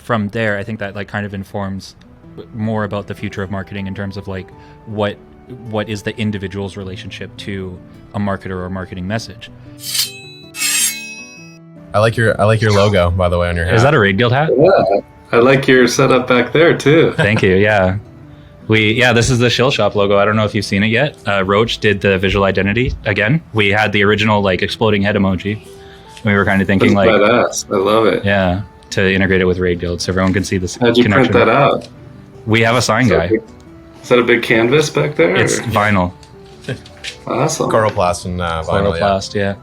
from there, I think that like kind of informs more about the future of marketing in terms of like what is the individual's relationship to a marketer or a marketing message. I like your logo, by the way, on your hat. Is that a RaidGuild hat? Yeah, I like your setup back there too. Thank you. Yeah. This is the ShillShop logo. I don't know if you've seen it yet. Roach did the visual identity again. We had the original like exploding head emoji. We were kind of thinking That's like, badass. I love it. Yeah, to integrate it with RaidGuild so everyone can see this. How'd you print that out? We have a sign guy. Is that a big canvas back there? It's vinyl. Awesome. Coroplast and vinyl. Coroplast, yeah.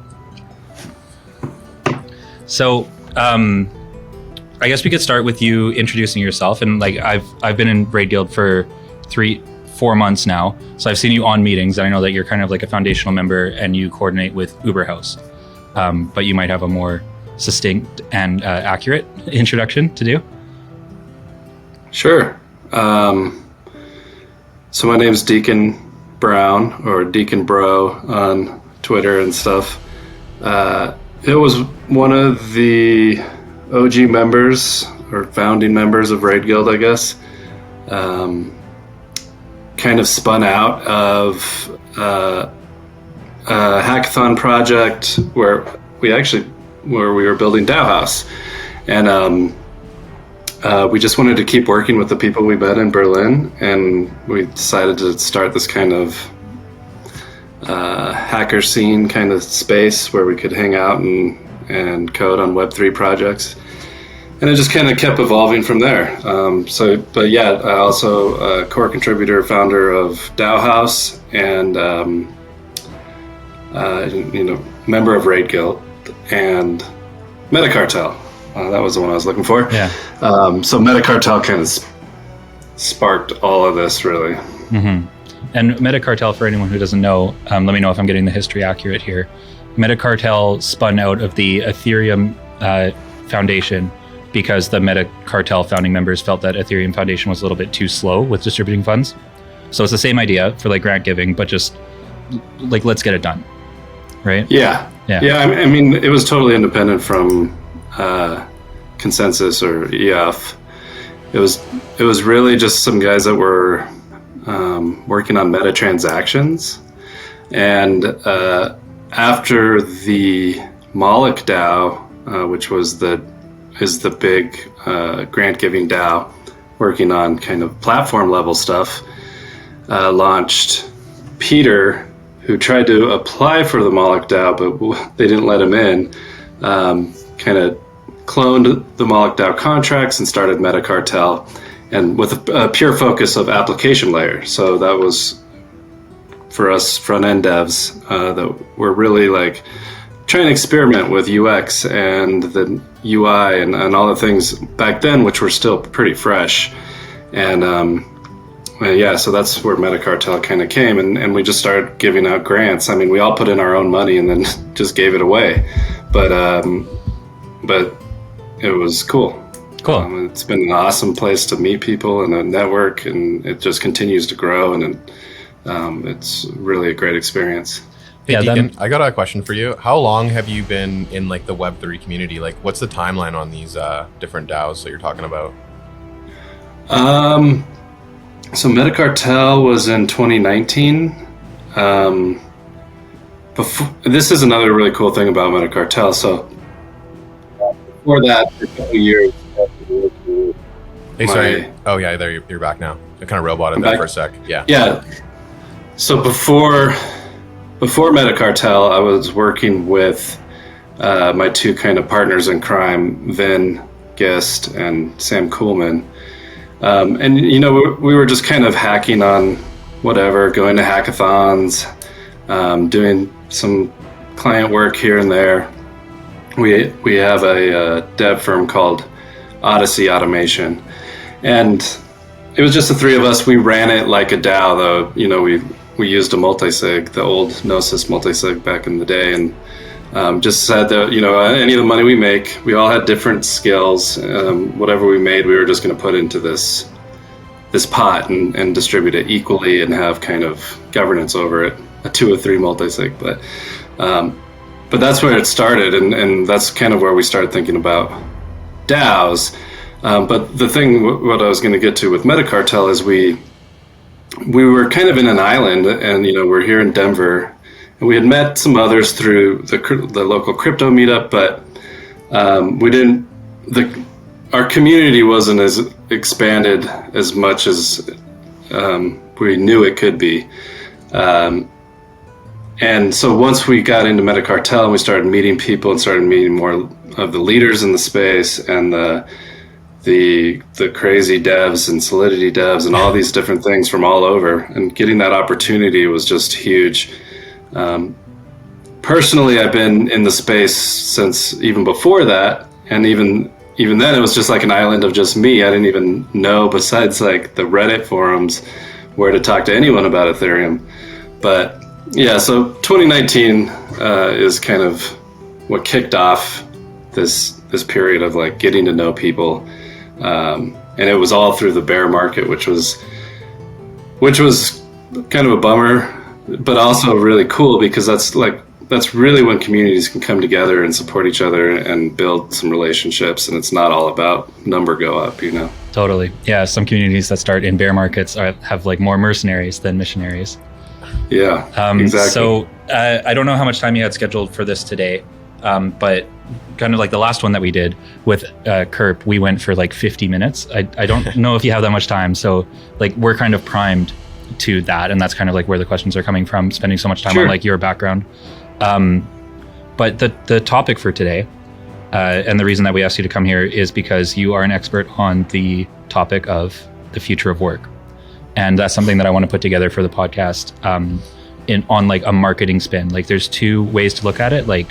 So, I guess we could start with you introducing yourself. And like, I've been in RaidGuild for 3-4 months now. So I've seen you on meetings, and I know that you're kind of like a foundational member and you coordinate with Uberhouse. But you might have a more succinct and accurate introduction to do. Sure. So my name's Dekan Brown, or Dekan Bro on Twitter and stuff. It was one of the OG members or founding members of RaidGuild, I guess. Kind of spun out of a hackathon project where we were building Daohaus, and we just wanted to keep working with the people we met in Berlin, and we decided to start this kind of hacker scene kind of space where we could hang out and code on Web3 projects. And it just kind of kept evolving from there. But yeah, I also a core contributor, founder of Daohaus, and member of RaidGuild and MetaCartel. That was the one I was looking for. Yeah. So MetaCartel kind of sparked all of this, really. Mm-hmm. And MetaCartel, for anyone who doesn't know, let me know if I'm getting the history accurate here. MetaCartel spun out of the Ethereum Foundation because the MetaCartel founding members felt that Ethereum Foundation was a little bit too slow with distributing funds. So it's the same idea for like grant giving, but just like, let's get it done. Right? Yeah. I mean, it was totally independent from Consensus or EF. It was really just some guys that were working on meta transactions, and after the Moloch DAO, which is the big grant giving DAO working on kind of platform level stuff, launched. Peter, who tried to apply for the Moloch DAO, but they didn't let him in, kind of cloned the Moloch DAO contracts and started MetaCartel, and with a pure focus of application layer. So that was, for us front-end devs, that were really like trying to experiment with UX and the UI and all the things back then, which were still pretty fresh. And so that's where MetaCartel kind of came, and we just started giving out grants. I mean, we all put in our own money and then just gave it away, but it was cool. Cool. It's been an awesome place to meet people and a network, and it just continues to grow, and it's really a great experience. Hey, Dekan, I got a question for you. How long have you been in like the Web3 community? Like, what's the timeline on these different DAOs that you're talking about? So MetaCartel was in 2019. This is another really cool thing about MetaCartel. So before that, for a couple of years. Hey, sorry. Oh yeah, there you're back now. I kind of roboted that for a sec. Yeah. Yeah. So before MetaCartel, I was working with my two kind of partners in crime, Vin Gist and Sam Kuhlman. And, we were just kind of hacking on whatever, going to hackathons, doing some client work here and there. We have a dev firm called Odyssey Automation. And it was just the three of us. We ran it like a DAO, though. We used a multisig, the old Gnosis multisig back in the day, and just said that, any of the money we make, we all had different skills. Whatever we made, we were just going to put into this pot and distribute it equally and have kind of governance over it, a 2 or 3 multisig. But that's where it started, and that's kind of where we started thinking about DAOs. But the thing, what I was going to get to with MetaCartel is we were kind of in an island, and we're here in Denver, and we had met some others through the local crypto meetup, but we didn't. Our community wasn't as expanded as much as we knew it could be. And so once we got into MetaCartel and we started meeting people and started meeting more of the leaders in the space and the crazy devs and Solidity devs and all these different things from all over, and getting that opportunity was just huge. Personally, I've been in the space since even before that, and even then it was just like an island of just me. I didn't even know, besides like the Reddit forums, where to talk to anyone about Ethereum. But yeah, so 2019 is kind of what kicked off this period of like getting to know people, and it was all through the bear market, which was kind of a bummer, but also really cool, because that's really when communities can come together and support each other and build some relationships, and it's not all about number go up, Totally. Yeah, some communities that start in bear markets have like more mercenaries than missionaries. Yeah, exactly. So I don't know how much time you had scheduled for this today, but kind of like the last one that we did with Kerp, we went for like 50 minutes. I don't know if you have that much time. So like we're kind of primed to that, and that's kind of like where the questions are coming from, spending so much time on like your background. But the topic for today, and the reason that we asked you to come here, is because you are an expert on the topic of the future of work. And that's something that I want to put together for the podcast on like a marketing spin. Like there's two ways to look at it. Like,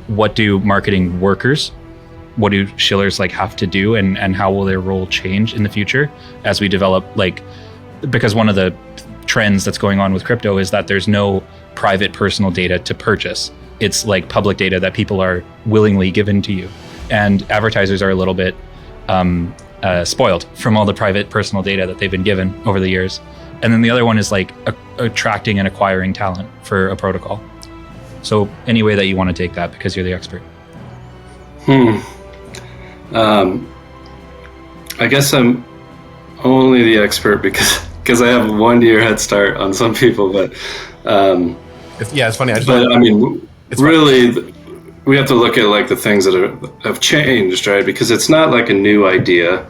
what do marketing workers, what do shillers like have to do, and how will their role change in the future as we develop, like, because one of the trends that's going on with crypto is that there's no private personal data to purchase. It's like public data that people are willingly given to you. And advertisers are a little bit spoiled from all the private personal data that they've been given over the years. And then the other one is like attracting and acquiring talent for a protocol. So any way that you want to take that, because you're the expert. I guess I'm only the expert because I have 1 year head start on some people, but it's funny. We have to look at like the things that have changed, right? Because it's not like a new idea.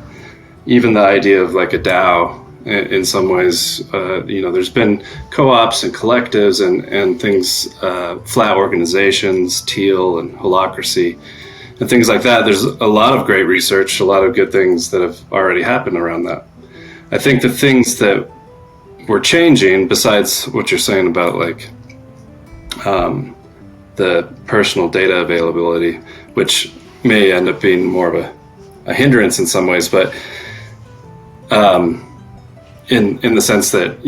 Even the idea of like a DAO, in some ways, there's been co-ops and collectives and things, flat organizations, Teal and Holacracy, and things like that. There's a lot of great research, a lot of good things that have already happened around that. I think the things that we're changing, besides what you're saying about like the personal data availability, which may end up being more of a hindrance in some ways, but in the sense that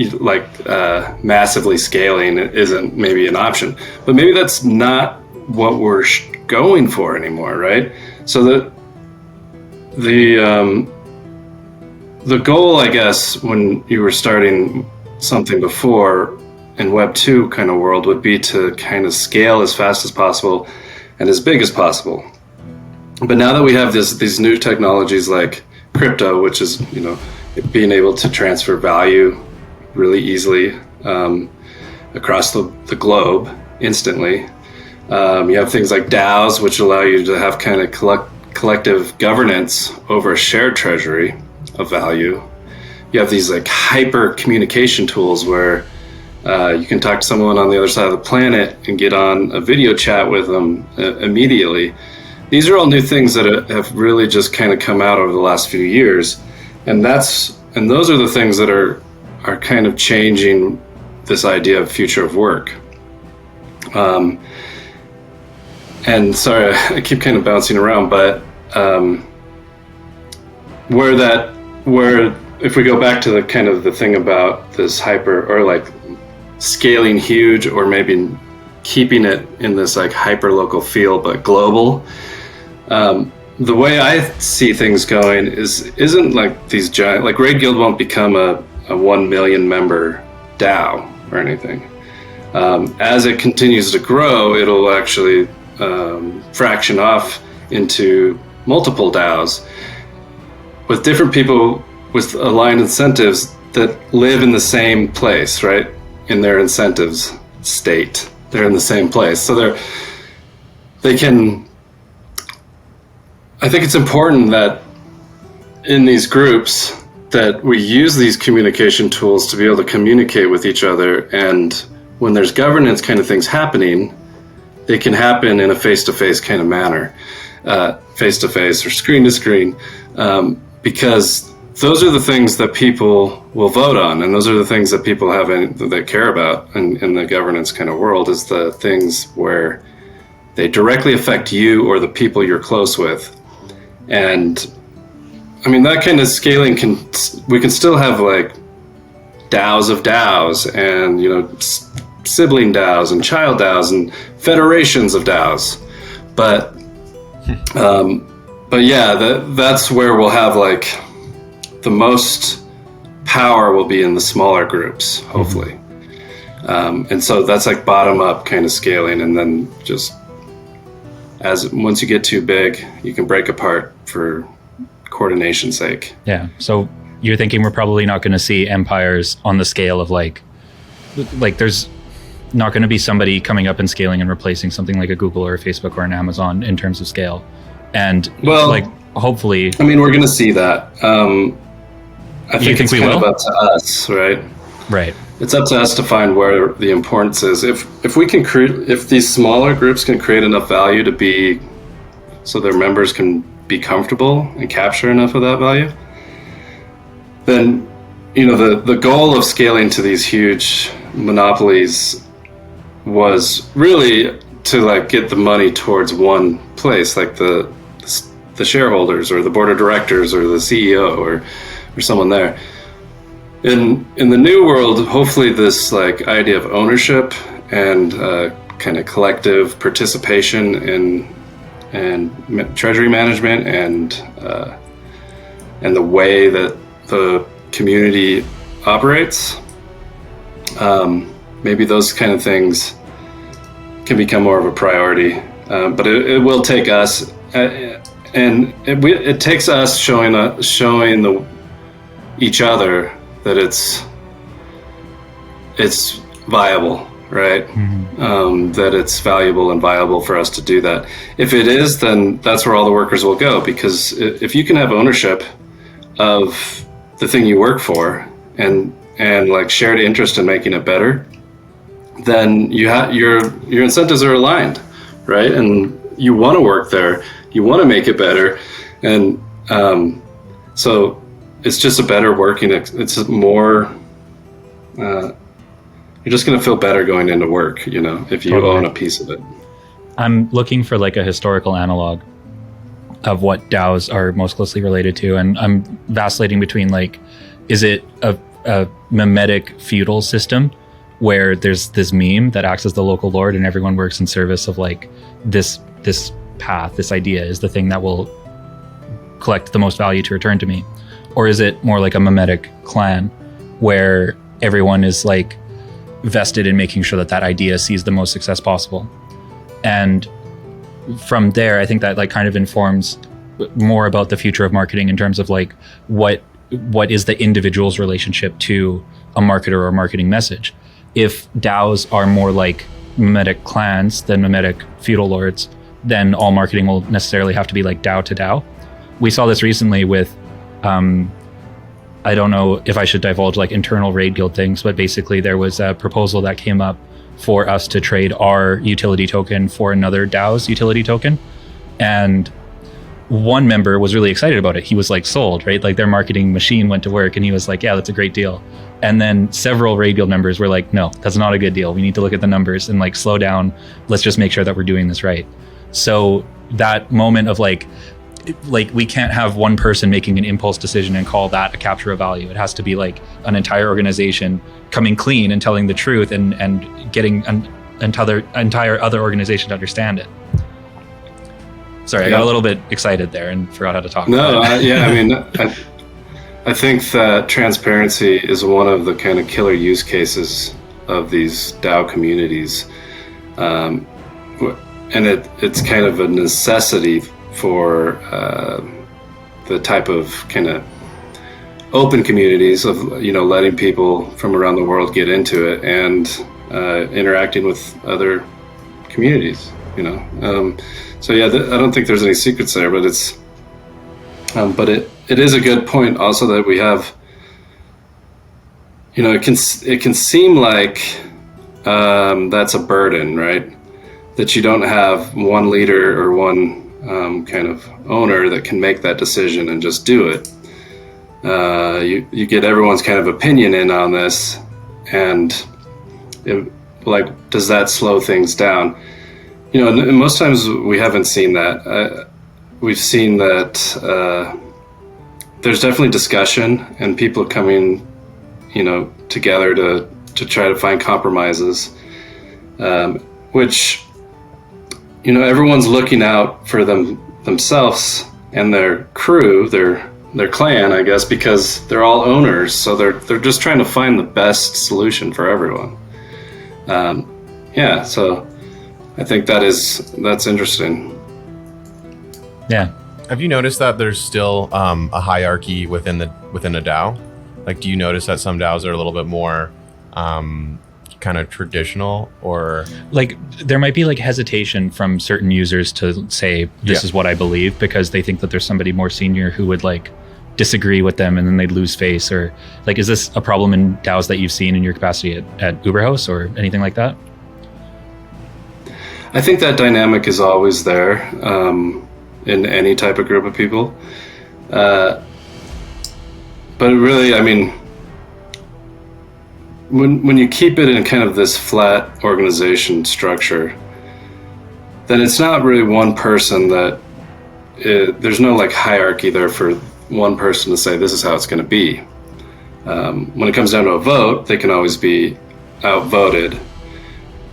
massively scaling isn't maybe an option, but maybe that's not what we're going for anymore, right? So the goal, I guess, when you were starting something before in Web 2 kind of world would be to kind of scale as fast as possible and as big as possible. But now that we have these new technologies like crypto, which is, being able to transfer value really easily across the globe instantly. You have things like DAOs, which allow you to have kind of collective governance over a shared treasury of value. You have these like hyper communication tools where you can talk to someone on the other side of the planet and get on a video chat with them immediately. These are all new things that have really just kind of come out over the last few years. And those are the things that are kind of changing this idea of future of work. And sorry, I keep kind of bouncing around, but where if we go back to the kind of the thing about this hyper or like scaling huge, or maybe keeping it in this like hyper local feel but global. The way I see things going isn't like these giant, like RaidGuild won't become a 1 million member DAO or anything. As it continues to grow, it'll actually fraction off into multiple DAOs. with different people with aligned incentives that live in the same place, right? In their incentives state, they're in the same place. So they can, I think it's important that in these groups that we use these communication tools to be able to communicate with each other. And when there's governance kind of things happening, they can happen in a face-to-face kind of manner, face-to-face or screen-to-screen, because those are the things that people will vote on, and those are the things that people that care about in the governance kind of world, is the things where they directly affect you or the people you're close with. And I mean, that kind of scaling we can still have like DAOs of DAOs, and sibling DAOs and child DAOs and federations of DAOs, but yeah, that's where we'll have like the most power will be in the smaller groups, hopefully. And so that's like bottom up kind of scaling, and then just once you get too big, you can break apart for coordination's sake. Yeah. So you're thinking we're probably not going to see empires on the scale of like there's not going to be somebody coming up and scaling and replacing something like a Google or a Facebook or an Amazon in terms of scale. And hopefully, I mean, we're going to see that. I think it's kind of up to us, right? Right. It's up to us to find where the importance is. If we can if these smaller groups can create enough value to be, so their members can be comfortable and capture enough of that value, then the goal of scaling to these huge monopolies was really to like get the money towards one place, like the shareholders or the board of directors or the CEO or someone there. In the new world, hopefully this like idea of ownership and kind of collective participation in treasury management and the way that the community operates, maybe those kind of things can become more of a priority. But it will take us, and it takes us showing each other that it's viable, right? Mm-hmm. That it's valuable and viable for us to do that. If it is, then that's where all the workers will go, because if you can have ownership of the thing you work for and like shared interest in making it better, then your incentives are aligned, right? And you want to work there, you want to make it better, and so it's just a better working. It's more. You're just going to feel better going into work, if you totally own a piece of it. I'm looking for like a historical analog of what DAOs are most closely related to, and I'm vacillating between like, is it a mimetic feudal system where there's this meme that acts as the local lord and everyone works in service of like this path, this idea is the thing that will collect the most value to return to me? Or is it more like a mimetic clan where everyone is like vested in making sure that idea sees the most success possible? And from there, I think that like kind of informs more about the future of marketing in terms of like what is the individual's relationship to a marketer or a marketing message. If DAOs are more like mimetic clans than mimetic feudal lords, then all marketing will necessarily have to be like DAO to DAO. We saw this recently with, I don't know if I should divulge like internal RaidGuild things, but basically there was a proposal that came up for us to trade our utility token for another DAO's utility token. And one member was really excited about it. He was like sold, right? Like their marketing machine went to work and he was like, yeah, that's a great deal. And then several RaidGuild members were like, no, that's not a good deal. We need to look at the numbers and like slow down. Let's just make sure that we're doing this right. So that moment of like we can't have one person making an impulse decision and call that a capture of value. It has to be like an entire organization coming clean and telling the truth and getting an entire other organization to understand it. Sorry, I got a little bit excited there and forgot how to talk. No, I think that transparency is one of the kind of killer use cases of these DAO communities. And it's kind of a necessity for the type of kind of open communities of letting people from around the world get into it and interacting with other communities. So yeah, I don't think there's any secrets there, but it's but it is a good point also that we have. It can seem like that's a burden, right? That you don't have one leader or one kind of owner that can make that decision and just do it. You get everyone's kind of opinion in on this, and does that slow things down? And most times we haven't seen that. We've seen that there's definitely discussion and people coming, together to try to find compromises, which, everyone's looking out for themselves and their crew, their clan, I guess, because they're all owners. So they're just trying to find the best solution for everyone. So I think that's interesting. Yeah. Have you noticed that there's still a hierarchy within a DAO? Like, do you notice that some DAOs are a little bit more kind of traditional, or like there might be like hesitation from certain users to say this is what I believe, because they think that there's somebody more senior who would like disagree with them and then they'd lose face? Or like, is this a problem in DAOs that you've seen in your capacity at Uberhouse or anything like that? I think that dynamic is always there in any type of group of people. But really, I mean, when you keep it in kind of this flat organization structure, then it's not really one person there's no like hierarchy there for one person to say this is how it's going to be. When it comes down to a vote, they can always be outvoted.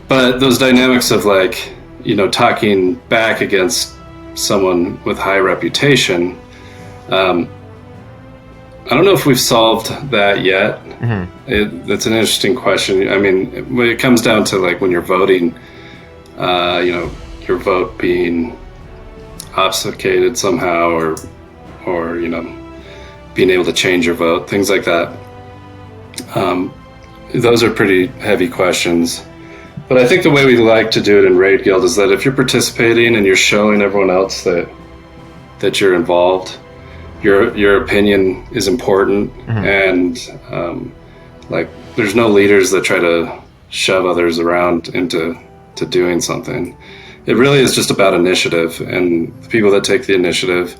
But those dynamics of like, talking back against someone with high reputation, I don't know if we've solved that yet. Mm-hmm. That's an interesting question. I mean, when it comes down to like when you're voting, your vote being obfuscated somehow, or being able to change your vote, things like that. Those are pretty heavy questions. But I think the way we like to do it in RaidGuild is that if you're participating and you're showing everyone else that you're involved, your opinion is important. Mm-hmm. And there's no leaders that try to shove others around into doing something. It really is just about initiative, and the people that take the initiative,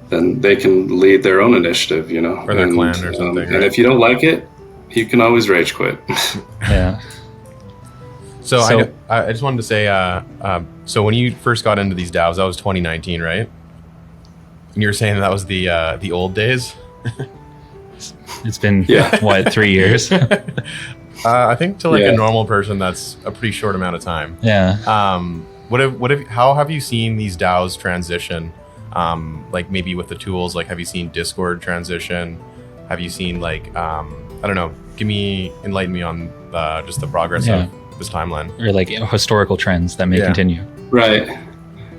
then they can lead their own initiative, or their clan or something. Right? And if you don't like it, you can always rage quit. Yeah. So I just wanted to say, so when you first got into these DAOs, that was 2019, right? And you were saying that was the old days? It's been, 3 years? I think to a normal person, that's a pretty short amount of time. Yeah. How have you seen these DAOs transition? Like maybe with the tools, like have you seen Discord transition? Have you seen I don't know, enlighten me on just the progress of this timeline. Or like historical trends that may continue. Right.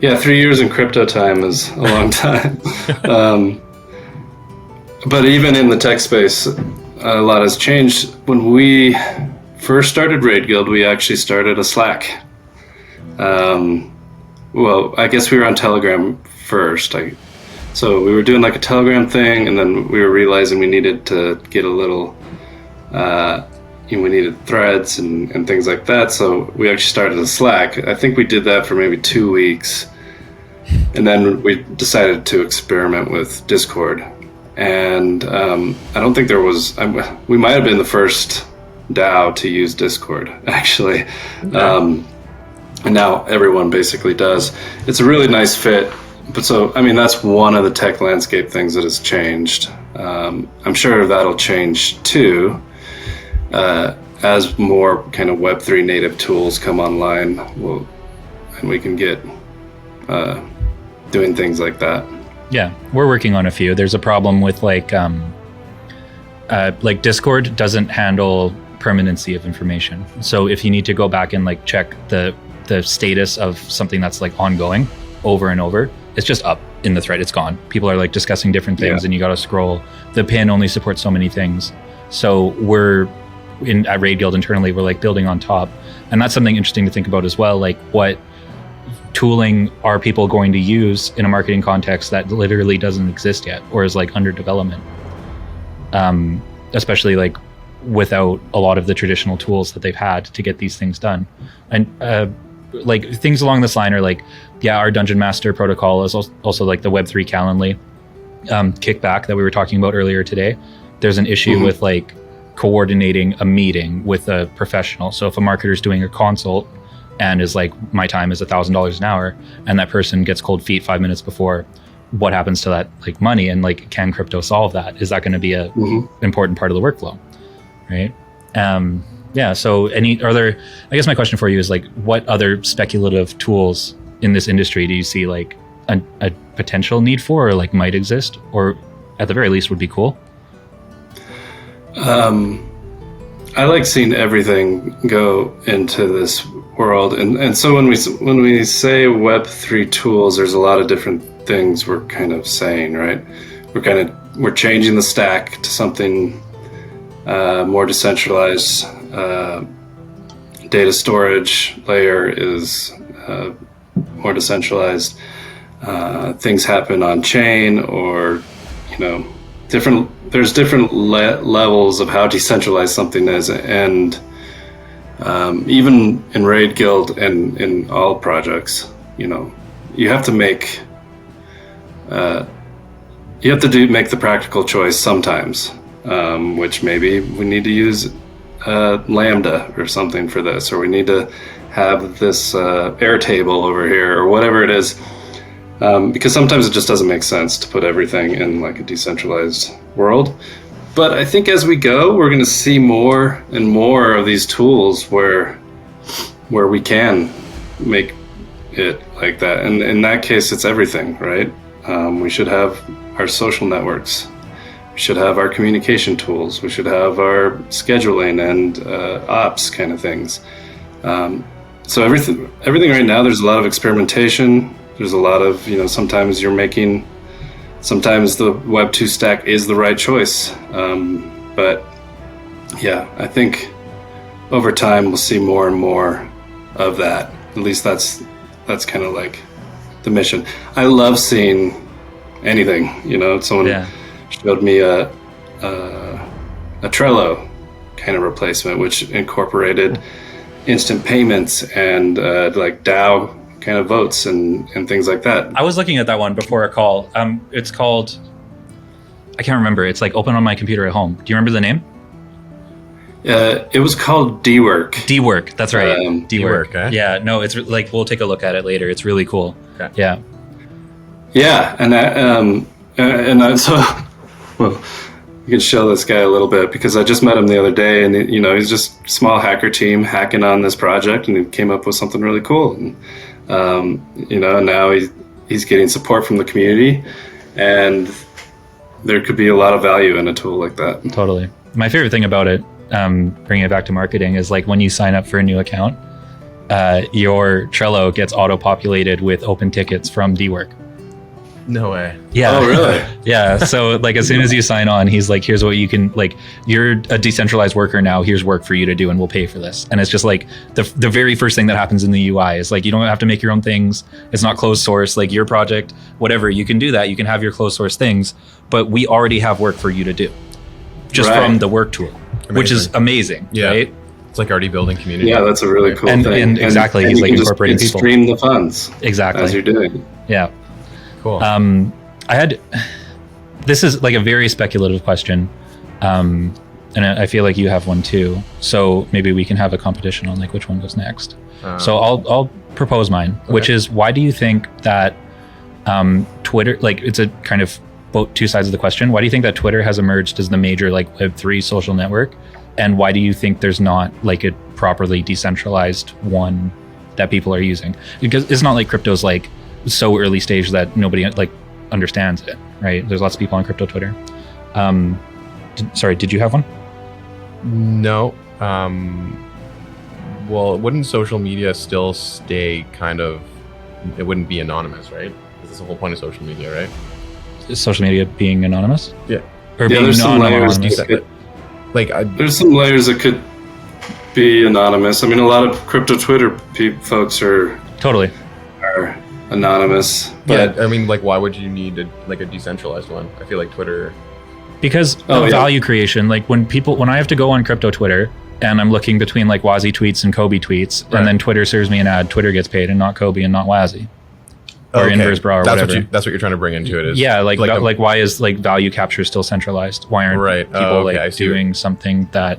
Yeah, 3 years in crypto time is a long time. But even in the tech space, a lot has changed. When we first started RaidGuild, we actually started a Slack. Well, I guess we were on Telegram first. So we were doing like a Telegram thing, and then we were realizing we needed to get a little, we needed threads and things like that. So we actually started a Slack. I think we did that for maybe 2 weeks. And then we decided to experiment with Discord. And I don't think there was, we might have been the first DAO to use Discord, actually. Okay. And now everyone basically does. It's a really nice fit. But so, I mean, that's one of the tech landscape things that has changed. I'm sure that'll change too. As more kind of Web3 native tools come online, and we can get doing things like that. Yeah, we're working on a few. There's a problem with like Discord doesn't handle permanency of information. So if you need to go back and like check the status of something that's like ongoing over and over, it's just up in the thread. It's gone. People are like discussing different things, and you got to scroll. The pin only supports so many things. So we're at RaidGuild internally, we're like building on top, and that's something interesting to think about as well. Like, what tooling are people going to use in a marketing context that literally doesn't exist yet, or is like under development? Especially like without a lot of the traditional tools that they've had to get these things done. And like things along this line are like, our Dungeon Master protocol is also like the Web3 Calendly kickback that we were talking about earlier today. There's an issue with like coordinating a meeting with a professional. So if a marketer's doing a consult and is like, my time is $1,000 an hour, and that person gets cold feet 5 minutes before, what happens to that like money? And like, can crypto solve that? Is that going to be a important part of the workflow? Right. So I guess my question for you is like, what other speculative tools in this industry do you see like a potential need for, or like might exist, or at the very least would be cool? I like seeing everything go into this world. And so when we say Web3 tools, there's a lot of different things we're kind of saying, right? We're changing the stack to something more decentralized. Data storage layer is more decentralized. Things happen on chain, or there's different levels of how decentralized something is, and even in RaidGuild and in all projects, you have to make make the practical choice sometimes, which maybe we need to use Lambda or something for this, or we need to have this Airtable over here, or whatever it is, because sometimes it just doesn't make sense to put everything in like a decentralized world. But I think as we go, we're going to see more and more of these tools where we can make it like that. And in that case, it's everything, right? We should have our social networks. We should have our communication tools. We should have our scheduling and ops kind of things. So everything right now, there's a lot of experimentation. There's a lot of, sometimes sometimes the Web2 stack is the right choice. But yeah, I think over time we'll see more and more of that. At least that's kind of like the mission. I love seeing anything, someone showed me a Trello kind of replacement, which incorporated instant payments and like DAO kind of votes and things like that. I was looking at that one before a call. It's called, I can't remember. It's like open on my computer at home. Do you remember the name? It was called D-Work. D-Work, that's right. D-Work, eh? Yeah, no, it's like, we'll take a look at it later. It's really cool. Okay. Yeah. Yeah, so, well, you can show this guy a little bit, because I just met him the other day, and he's just a small hacker team hacking on this project, and he came up with something really cool. And now he's getting support from the community, and there could be a lot of value in a tool like that. Totally. My favorite thing about it, bringing it back to marketing, is like when you sign up for a new account, your Trello gets auto-populated with open tickets from D-Work. No way. Yeah. Oh, really? Yeah. So like as soon as you sign on, he's like, here's what you can, like, you're a decentralized worker now. Here's work for you to do, and we'll pay for this. And it's just like the very first thing that happens in the UI is like, you don't have to make your own things. It's not closed source, like your project, whatever. You can do that. You can have your closed source things, but we already have work for you to do just from the work tool, which is amazing. Yeah. Right? It's like already building community. Yeah, that's a really cool thing. And exactly. He's like incorporating people. Stream the funds. Exactly. As you're doing. Yeah. Cool. This is like a very speculative question, and I feel like you have one too. So maybe we can have a competition on like which one goes next. So I'll propose mine, which is, why do you think that Twitter, like, it's a kind of both two sides of the question. Why do you think that Twitter has emerged as the major like Web3 social network, and why do you think there's not like a properly decentralized one that people are using? Because it's not like crypto's like so early stage that nobody like understands it, right? There's lots of people on crypto Twitter. Sorry, did you have one? No. Well, wouldn't social media still stay kind of, it wouldn't be anonymous, right? That's the whole point of social media, right? Social media being anonymous? Yeah. Or Yeah, being there's some layers non-anonymous? to it. There's some layers that could be anonymous. I mean, a lot of crypto Twitter folks are Totally. Anonymous. But yeah, I mean, like, why would you need a decentralized one? I feel like Twitter. Because of value creation, like when I have to go on crypto Twitter and I'm looking between like Wazi tweets and Kobe tweets, and then Twitter serves me an ad, Twitter gets paid and not Kobe and not Wazi. Or Inverse Bra or whatever. That's what you're trying to bring into it is. Yeah, like why is like value capture still centralized? Why aren't people doing something that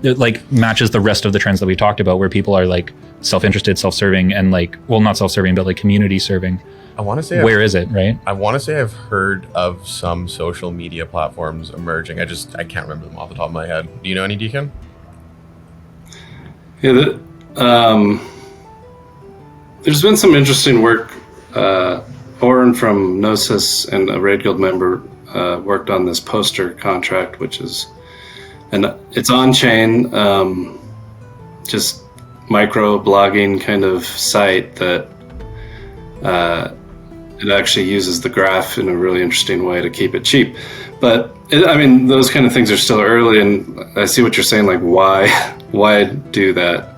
like matches the rest of the trends that we talked about, where people are like self-interested, self-serving, and like, well, not self-serving, but like community serving. I want to say where is it, right? I want to say I've heard of some social media platforms emerging. I can't remember them off the top of my head. Do you know any, Dekan? Yeah, there's been some interesting work. Oren from Gnosis and a RaidGuild member worked on this poster contract, and it's on chain, just micro blogging kind of site that it actually uses the graph in a really interesting way to keep it cheap. But I mean, those kind of things are still early, and I see what you're saying. Like, why do that?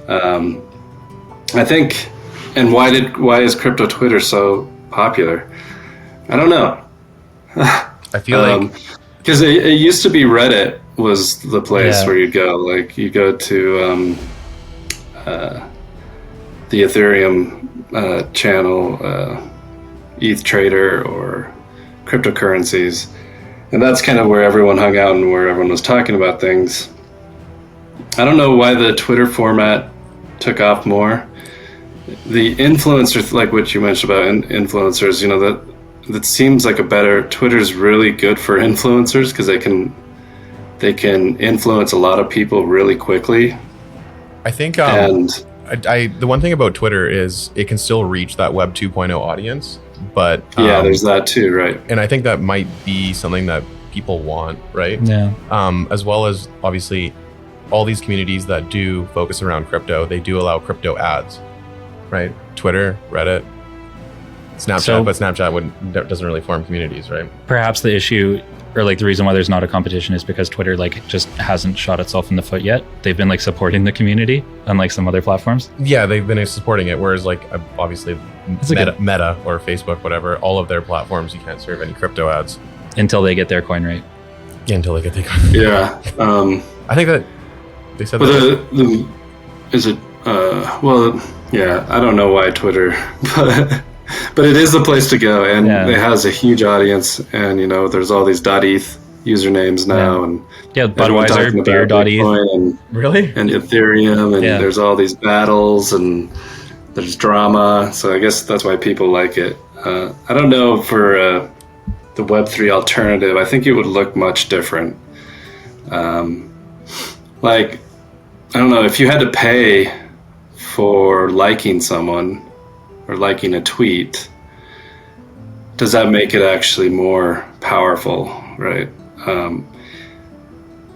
I think, and why is crypto Twitter so popular? I don't know. I feel like because it used to be Reddit was the place where you go. Like, you go to the Ethereum channel, ETH Trader, or cryptocurrencies, and that's kind of where everyone hung out and where everyone was talking about things. I don't know why the Twitter format took off more. The influencers, like what you mentioned about influencers, that seems like Twitter's really good for influencers because they can influence a lot of people really quickly. I think the one thing about Twitter is it can still reach that Web 2.0 audience, but there's that too, right? And I think that might be something that people want, right? Yeah. As well as obviously all these communities that do focus around crypto, they do allow crypto ads, right? Twitter, Reddit, Snapchat, but Snapchat doesn't really form communities, right? Perhaps the issue, or like the reason why there's not a competition, is because Twitter like just hasn't shot itself in the foot yet. They've been like supporting the community, unlike some other platforms. Yeah, they've been supporting it. Whereas like obviously Meta or Facebook, whatever, all of their platforms, you can't serve any crypto ads until they get their coin rate. Yeah, until they get their coin rate. Yeah, I think that they said I don't know why Twitter, but it is the place to go, and it has a huge audience, and there's all these .eth usernames now, and Budweiser, beer.eth, and really, and Ethereum, and there's all these battles, and there's drama, so I guess that's why people like it. I don't know for the Web3 alternative. I think it would look much different. Like, I don't know, if you had to pay for liking someone or liking a tweet, does that make it actually more powerful, right?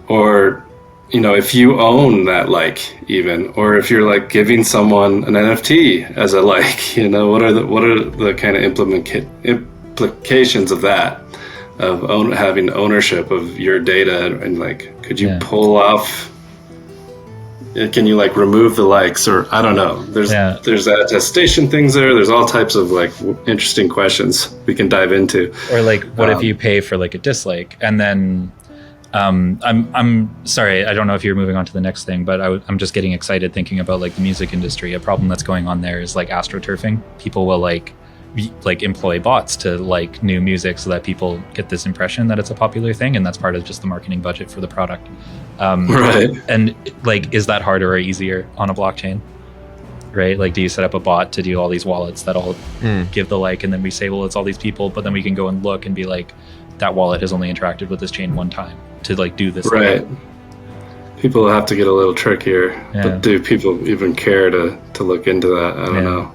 Or, if you own that even, or if you're like giving someone an NFT as a what are the kind of implications of that, of having ownership of your data, and could you pull off? Can you remove the likes, or I don't know. There's attestation things there. There's all types of interesting questions we can dive into. Or what if you pay for a dislike, and then I'm sorry, I don't know if you're moving on to the next thing, but I'm just getting excited thinking about the music industry. A problem that's going on there is astroturfing. People will employ bots to new music so that people get this impression that it's a popular thing, and that's part of just the marketing budget for the product. Right. And is that harder or easier on a blockchain? Right? Do you set up a bot to do all these wallets that all give the and then we say, well, it's all these people, but then we can go and look and be that wallet has only interacted with this chain one time to do this. Right. thing. People have to get a little trickier, but do people even care to look into that? I don't know.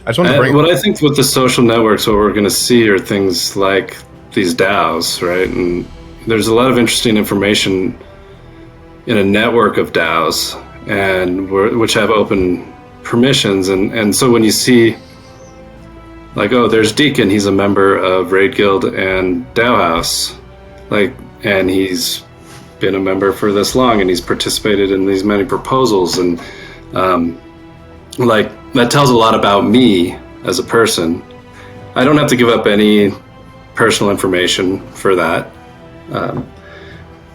I just want to bring what I think with the social networks, what we're going to see are things like these DAOs, right? And there's a lot of interesting information in a network of DAOs, and which have open permissions, and so when you see like, oh, there's Dekan, he's a member of RaidGuild and Daohaus, like, and he's been a member for this long, and he's participated in these many proposals, and like, that tells a lot about me as a person. I don't have to give up any personal information for that.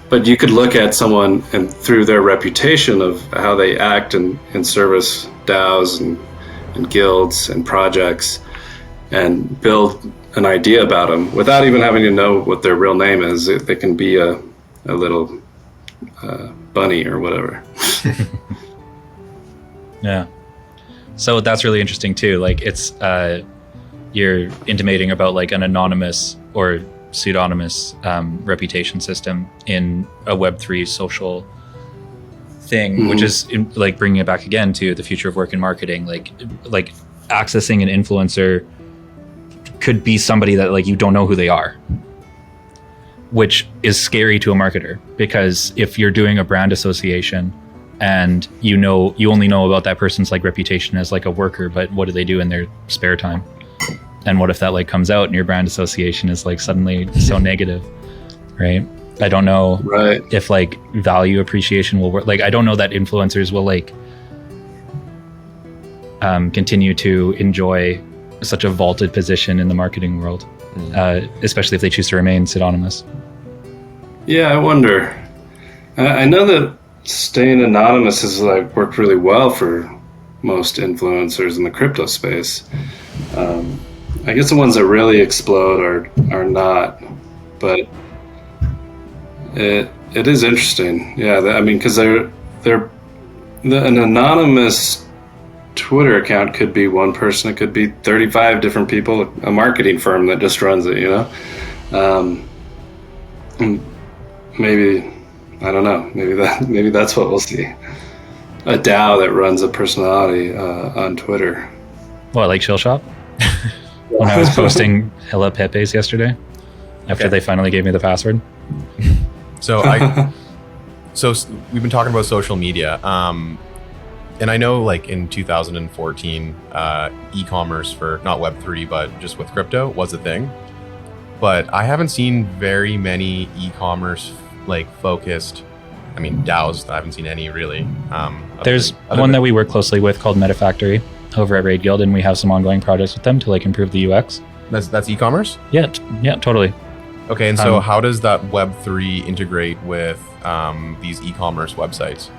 But you could look at someone and through their reputation of how they act in service DAOs and guilds and projects, and build an idea about them without even having to know what their real name is. They can be a little bunny or whatever. Yeah. So that's really interesting too. Like, it's you're intimating about like an anonymous or pseudonymous reputation system in a Web3 social thing, which is like bringing it back again to the future of work in marketing. Like accessing an influencer could be somebody that like you don't know who they are, which is scary to a marketer, because if you're doing a brand association and you only know about that person's like reputation as like a worker, but what do they do in their spare time? And what if that like comes out and your brand association is like suddenly so negative, right? I don't know if like value appreciation will work. Like, I don't know that influencers will like continue to enjoy such a vaulted position in the marketing world, especially if they choose to remain pseudonymous. Yeah, I wonder. I know that staying anonymous has like worked really well for most influencers in the crypto space. I guess the ones that really explode are not, but it is interesting. Yeah, I mean, because an anonymous Twitter account could be one person, it could be 35 different people, a marketing firm that just runs it, you know. Maybe, I don't know, maybe that's what we'll see. A DAO that runs a personality on Twitter. What, like ShillShop? When I was posting Hella Pepes yesterday, after they finally gave me the password. So we've been talking about social media, and I know like in 2014, e-commerce for not Web3 but just with crypto was a thing, but I haven't seen very many e-commerce like focused. I mean, DAOs. I haven't seen any really. There's one that we work closely with called MetaFactory over at RaidGuild, and we have some ongoing projects with them to like improve the UX. That's e-commerce? Yeah, totally. Okay, and so how does that Web3 integrate with these e-commerce websites?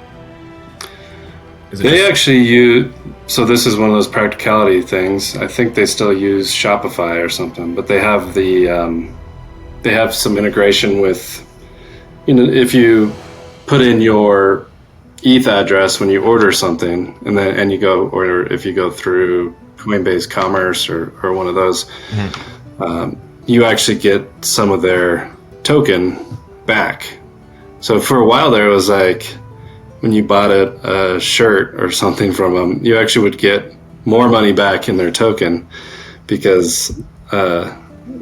They actually use, so this is one of those practicality things. I think they still use Shopify or something, but they have they have some integration with, you know, if you put in your ETH address when you order something, and you go, or if you go through Coinbase Commerce or one of those, you actually get some of their token back. So for a while there, it was like when you bought a shirt or something from them, you actually would get more money back in their token, because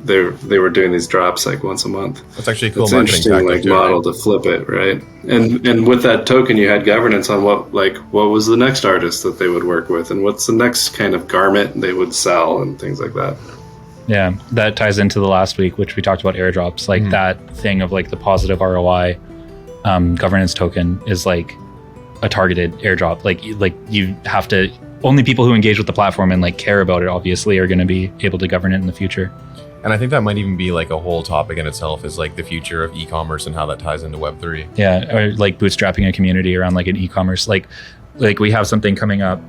they were doing these drops like once a month. That's actually a cool. It's an interesting like model to flip it, right? And with that token, you had governance on what was the next artist that they would work with, and what's the next kind of garment they would sell, and things like that. Yeah, that ties into the last week, which we talked about airdrops. Like that thing of like the positive ROI governance token is like a targeted airdrop. Like you have to, only people who engage with the platform and like care about it obviously are going to be able to govern it in the future. And I think that might even be like a whole topic in itself, is like the future of e-commerce and how that ties into Web3. Yeah, or like bootstrapping a community around like an e-commerce. Like we have something coming up.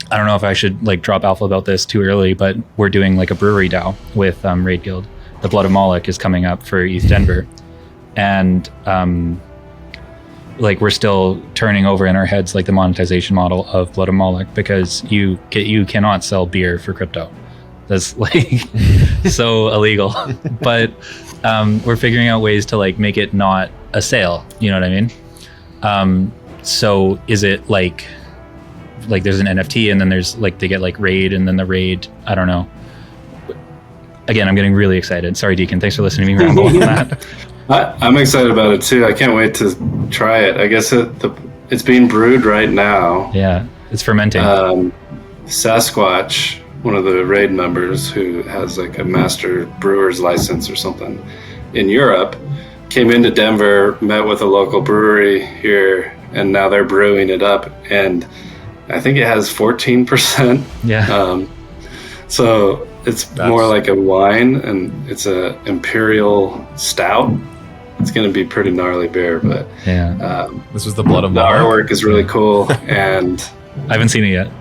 I don't know if I should like drop alpha about this too early, but we're doing like a brewery DAO with RaidGuild. The Blood of Moloch is coming up for ETH Denver. And like we're still turning over in our heads like the monetization model of Blood of Moloch, because you cannot sell beer for crypto. That's like so illegal. But we're figuring out ways to like make it not a sale. You know what I mean? So is it like there's an NFT, and then there's like they get like raid, and then the raid, I don't know. Again, I'm getting really excited. Sorry, Dekan. Thanks for listening to me ramble on that. I'm excited about it too. I can't wait to try it. I guess it's being brewed right now. Yeah, it's fermenting. Sasquatch one of the Raid members who has like a master brewer's license or something in Europe, came into Denver, met with a local brewery here, and now they're brewing it up. And I think it has 14%. Yeah. So it's more like a wine, and it's a imperial stout. It's going to be pretty gnarly beer, but this was the blood of the artwork is really cool, and I haven't seen it yet.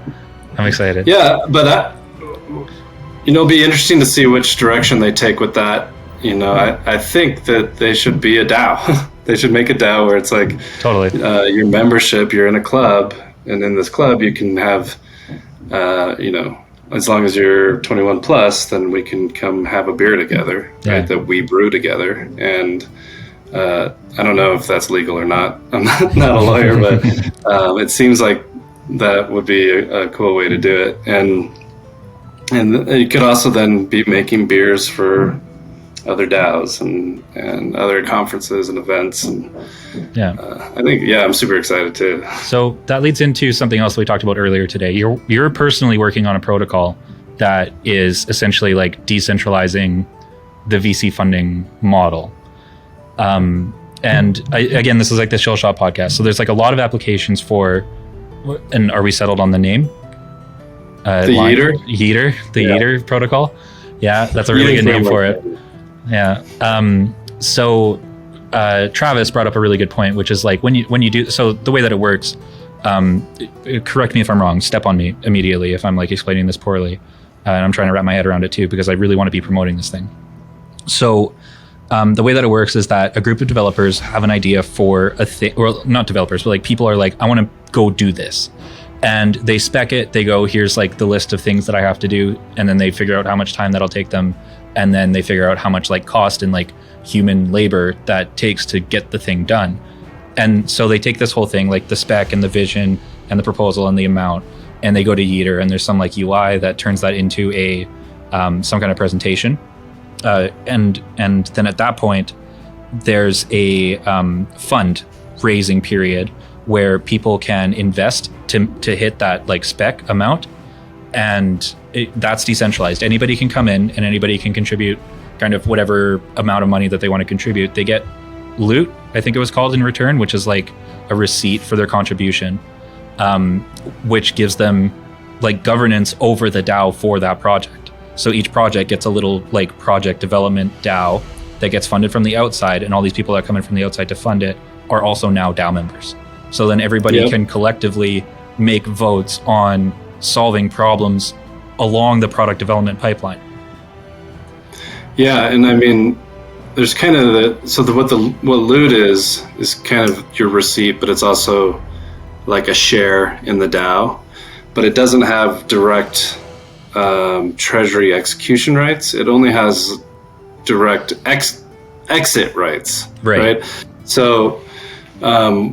I'm excited. Yeah, but it'll be interesting to see which direction they take with that. I think that they should be a DAO. They should make a DAO where it's like totally your membership. You're in a club, and in this club you can have, as long as you're 21 plus, then we can come have a beer together, right? That we brew together. And I don't know if that's legal or not. I'm not a lawyer, but it seems like that would be a cool way to do it. And you could also then be making beers for other DAOs and other conferences and events. And I think, I'm super excited too. So that leads into something else we talked about earlier today. You're personally working on a protocol that is essentially like decentralizing the VC funding model. Again, this is like the ShillShop podcast. So there's like a lot of applications for, and are we settled on the name? The Yeeter? Yeeter protocol. Yeah, that's a really good name for it. Yeah. So Travis brought up a really good point, which is like when you do, so the way that it works, correct me if I'm wrong, step on me immediately if I'm like explaining this poorly. And I'm trying to wrap my head around it too, because I really want to be promoting this thing. So the way that it works is that a group of developers have an idea for a thing, or not developers, but like people are like, I want to go do this. And they spec it, they go, here's like the list of things that I have to do. And then they figure out how much time that'll take them. And then they figure out how much like cost and like human labor that takes to get the thing done. And so they take this whole thing, like the spec and the vision and the proposal and the amount, and they go to Yeeter, and there's some like UI that turns that into a some kind of presentation. And then at that point, there's a fund raising period where people can invest to hit that like spec amount, and that's decentralized. Anybody can come in and anybody can contribute kind of whatever amount of money that they want to contribute. They get loot, I think it was called, in return, which is like a receipt for their contribution, which gives them like governance over the DAO for that project. So each project gets a little like project development DAO that gets funded from the outside, and all these people that are coming from the outside to fund it are also now DAO members. So then everybody can collectively make votes on solving problems along the product development pipeline. Yeah, and I mean, there's kind of what loot is kind of your receipt, but it's also like a share in the DAO, but it doesn't have direct treasury execution rights. It only has direct exit rights, right? So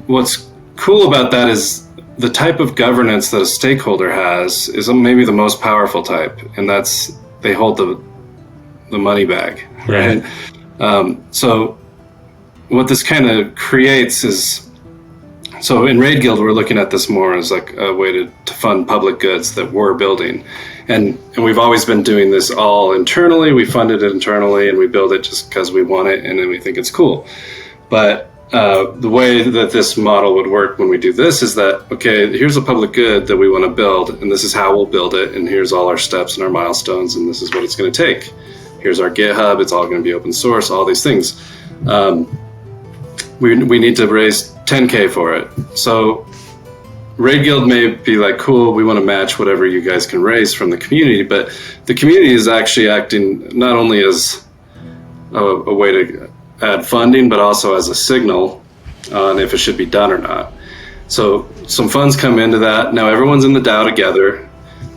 what's cool about that is the type of governance that a stakeholder has is maybe the most powerful type, and that's they hold the money bag, right? So what this kind of creates is, so in RaidGuild, we're looking at this more as like a way to fund public goods that we're building. And we've always been doing this all internally. We fund it internally and we build it just because we want it and then we think it's cool. But the way that this model would work when we do this is that, okay, here's a public good that we want to build, and this is how we'll build it, and here's all our steps and our milestones, and this is what it's going to take. Here's our GitHub, it's all going to be open source, all these things. We need to raise 10K for it. So RaidGuild may be like, cool, we want to match whatever you guys can raise from the community, but the community is actually acting not only as a way to add funding, but also as a signal on if it should be done or not. So some funds come into that. Now everyone's in the DAO together.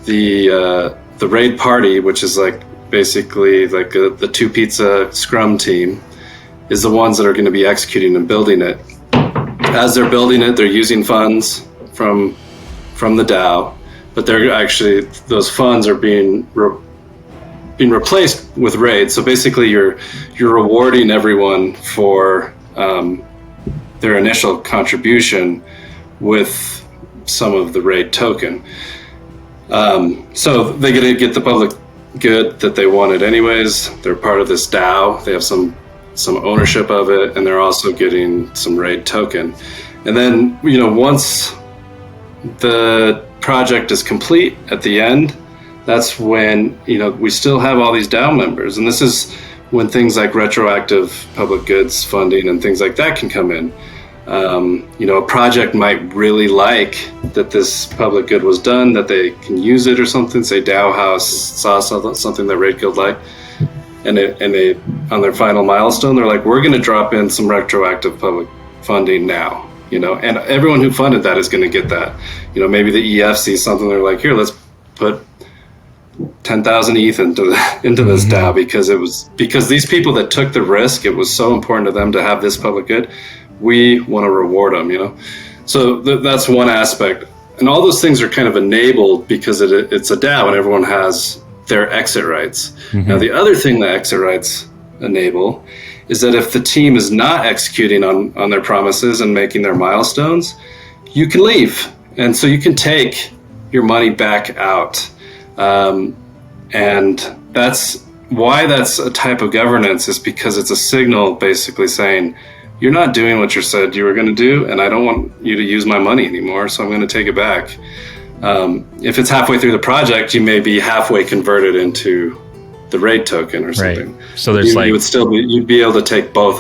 The Raid party, which is like basically like the 2 pizza scrum team, is the ones that are going to be executing and building it. As they're building it, they're using funds from the DAO, but they're actually, those funds are being replaced with Raid. So basically you're rewarding everyone for their initial contribution with some of the Raid token. So they get the public good that they wanted anyways. They're part of this DAO. They have some ownership of it, and they're also getting some RAID token. And then, once the project is complete at the end, that's when, we still have all these DAO members. And this is when things like retroactive public goods funding and things like that can come in. A project might really like that this public good was done, that they can use it or something. Say Daohaus saw something that RaidGuild liked, and they on their final milestone, they're like, we're going to drop in some retroactive public funding now. And everyone who funded that is going to get that. Maybe the EF sees something, they're like, here, let's put 10,000 ETH into this DAO because these people that took the risk, it was so important to them to have this public good. We want to reward them, So that's one aspect. And all those things are kind of enabled because it's a DAO and everyone has their exit rights. Mm-hmm. Now, the other thing that exit rights enable is that if the team is not executing on their promises and making their milestones, you can leave. And so you can take your money back out. And that's why that's a type of governance, is because it's a signal basically saying, you're not doing what you said you were going to do, and I don't want you to use my money anymore, so I'm going to take it back. If it's halfway through the project, you may be halfway converted into the RAID token or something. Right. So there's you'd be able to take both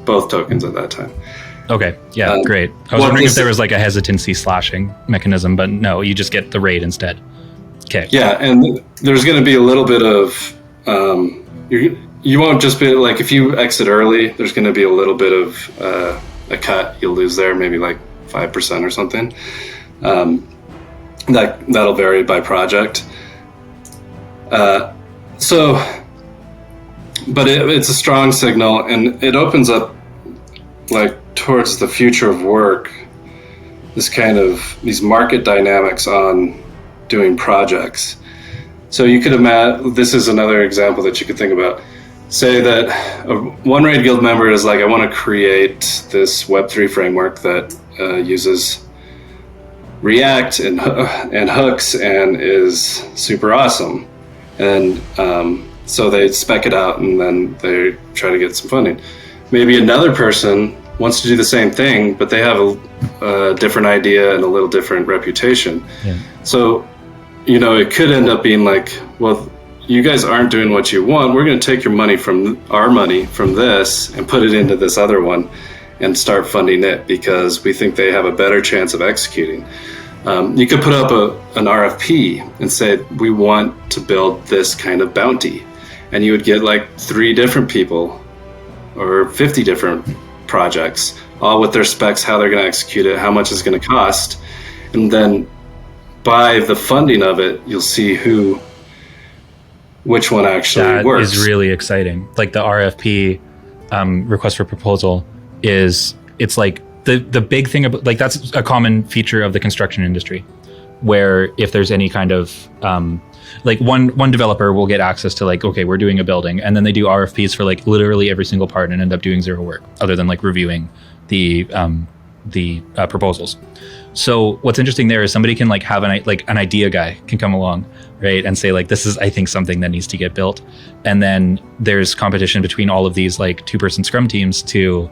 tokens at that time. Okay. Yeah. Great. I was wondering if there was like a hesitancy slashing mechanism, but no, you just get the RAID instead. Okay. Yeah, and there's going to be a little bit of you won't just be like, if you exit early, there's going to be a little bit of a cut you'll lose there, maybe like 5% or something. That'll vary by project. But it's a strong signal, and it opens up like towards the future of work, these market dynamics on doing projects. So you could imagine, this is another example that you could think about. Say that one RaidGuild member is like, I want to create this Web3 framework that uses React and hooks and is super awesome. And so they spec it out and then they try to get some funding. Maybe another person wants to do the same thing, but they have a different idea and a little different reputation. Yeah. So, it could end up being like, well, you guys aren't doing what you want. We're going to take your money from this and put it into this other one and start funding it because we think they have a better chance of executing. You could put up an RFP and say, we want to build this kind of bounty. And you would get like 3 different people or 50 different projects, all with their specs, how they're going to execute it, how much it's going to cost. And then by the funding of it, you'll see which one actually works. That is really exciting. Like the RFP, request for proposal, it's like the big thing about, like, that's a common feature of the construction industry, where if there's any kind of like one developer will get access to like, okay, we're doing a building, and then they do RFPs for like literally every single part and end up doing zero work other than like reviewing the proposals. So what's interesting there is somebody can like have an idea guy can come along, right, and say like, this is, I think, something that needs to get built, and then there's competition between all of these like 2-person scrum teams to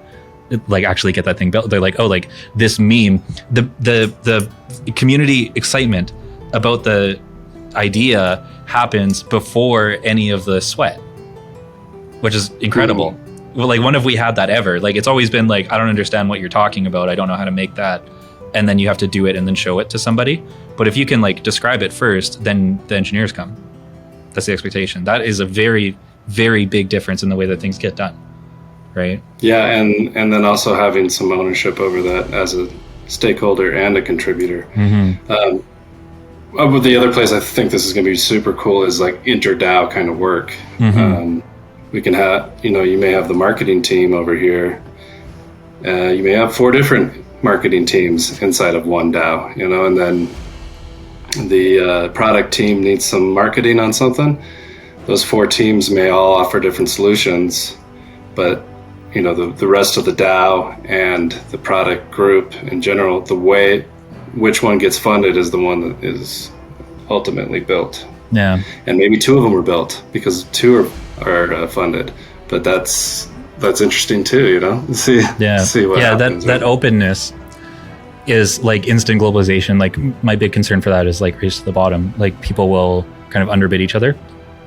like actually get that thing built. They're like, oh, like this meme, the community excitement about the idea happens before any of the sweat, which is incredible. Mm. Well, like, when have we had that ever? Like, it's always been like, I don't understand what you're talking about. I don't know how to make that. And then you have to do it and then show it to somebody. But if you can like describe it first, then the engineers come. That's the expectation. That is a very, very big difference in the way that things get done. Right? Yeah, and then also having some ownership over that as a stakeholder and a contributor. Mm-hmm. The other place I think this is going to be super cool is like inter-DAO kind of work. Mm-hmm. We can have, you may have the marketing team over here. You may have 4 different marketing teams inside of one DAO, and then the product team needs some marketing on something. Those 4 teams may all offer different solutions, but the rest of the DAO and the product group in general, which one gets funded is the one that is ultimately built. Yeah. And maybe 2 of them were built because 2 are funded. But that's interesting too, you know. See what happens. That openness is like instant globalization. Like my big concern for that is like race to the bottom. Like people will kind of underbid each other,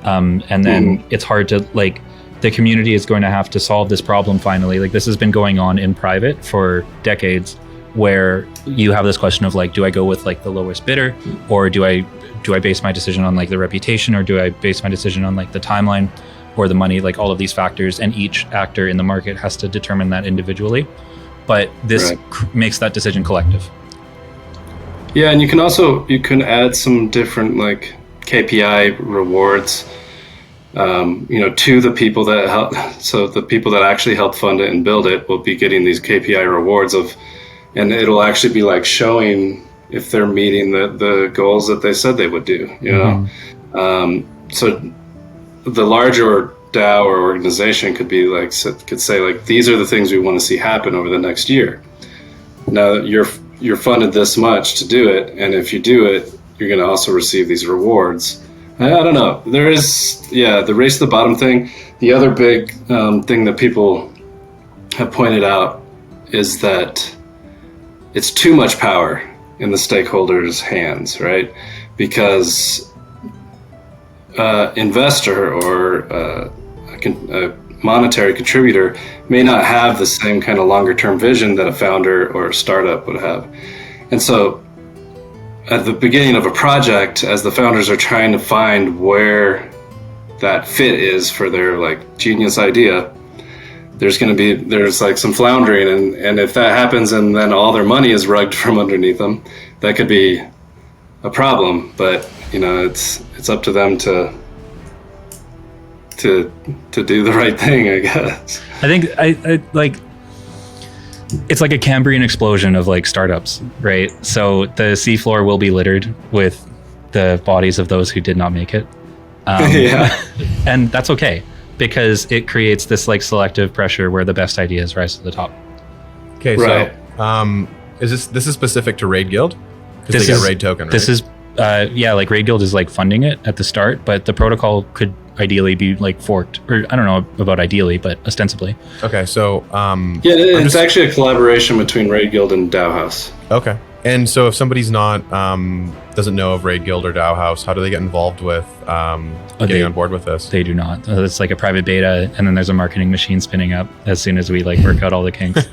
and then it's hard to like. The community is going to have to solve this problem finally. Like this has been going on in private for decades, where you have this question of like, do I go with like the lowest bidder, or do I base my decision on like the reputation, or do I base my decision on like the timeline or the money, like all of these factors, and each actor in the market has to determine that individually. But this makes that decision collective. Yeah, and you can add some different like KPI rewards, to the people that help. So the people that actually help fund it and build it will be getting these KPI rewards and it'll actually be like showing if they're meeting the goals that they said they would do, you know? So the larger DAO or organization could say like, these are the things we want to see happen over the next year. Now you're funded this much to do it. And if you do it, you're going to also receive these rewards. I don't know. There is, the race to the bottom thing. The other big thing that people have pointed out is that it's too much power in the stakeholders' hands, right? Because investor or a monetary contributor may not have the same kind of longer term vision that a founder or a startup would have. And so at the beginning of a project, as the founders are trying to find where that fit is for their like genius idea, there's like some floundering, and if that happens and then all their money is rugged from underneath them, that could be a problem. But it's up to them to do the right thing, I guess. I think I like it's like a Cambrian explosion of like startups, right? So the seafloor will be littered with the bodies of those who did not make it. And that's okay, because it creates this like selective pressure where the best ideas rise to the top. Okay, right. So this is specific to RaidGuild? Because they get Raid token, right? This is like RaidGuild is like funding it at the start, but the protocol could ideally be like forked, or I don't know about ideally, but ostensibly. Okay, so it's actually a collaboration between RaidGuild and Daohaus. Okay, and so if somebody's not doesn't know of RaidGuild or Daohaus, how do they get involved with getting on board with this? They do not. It's like a private beta, and then there's a marketing machine spinning up as soon as we like work out all the kinks.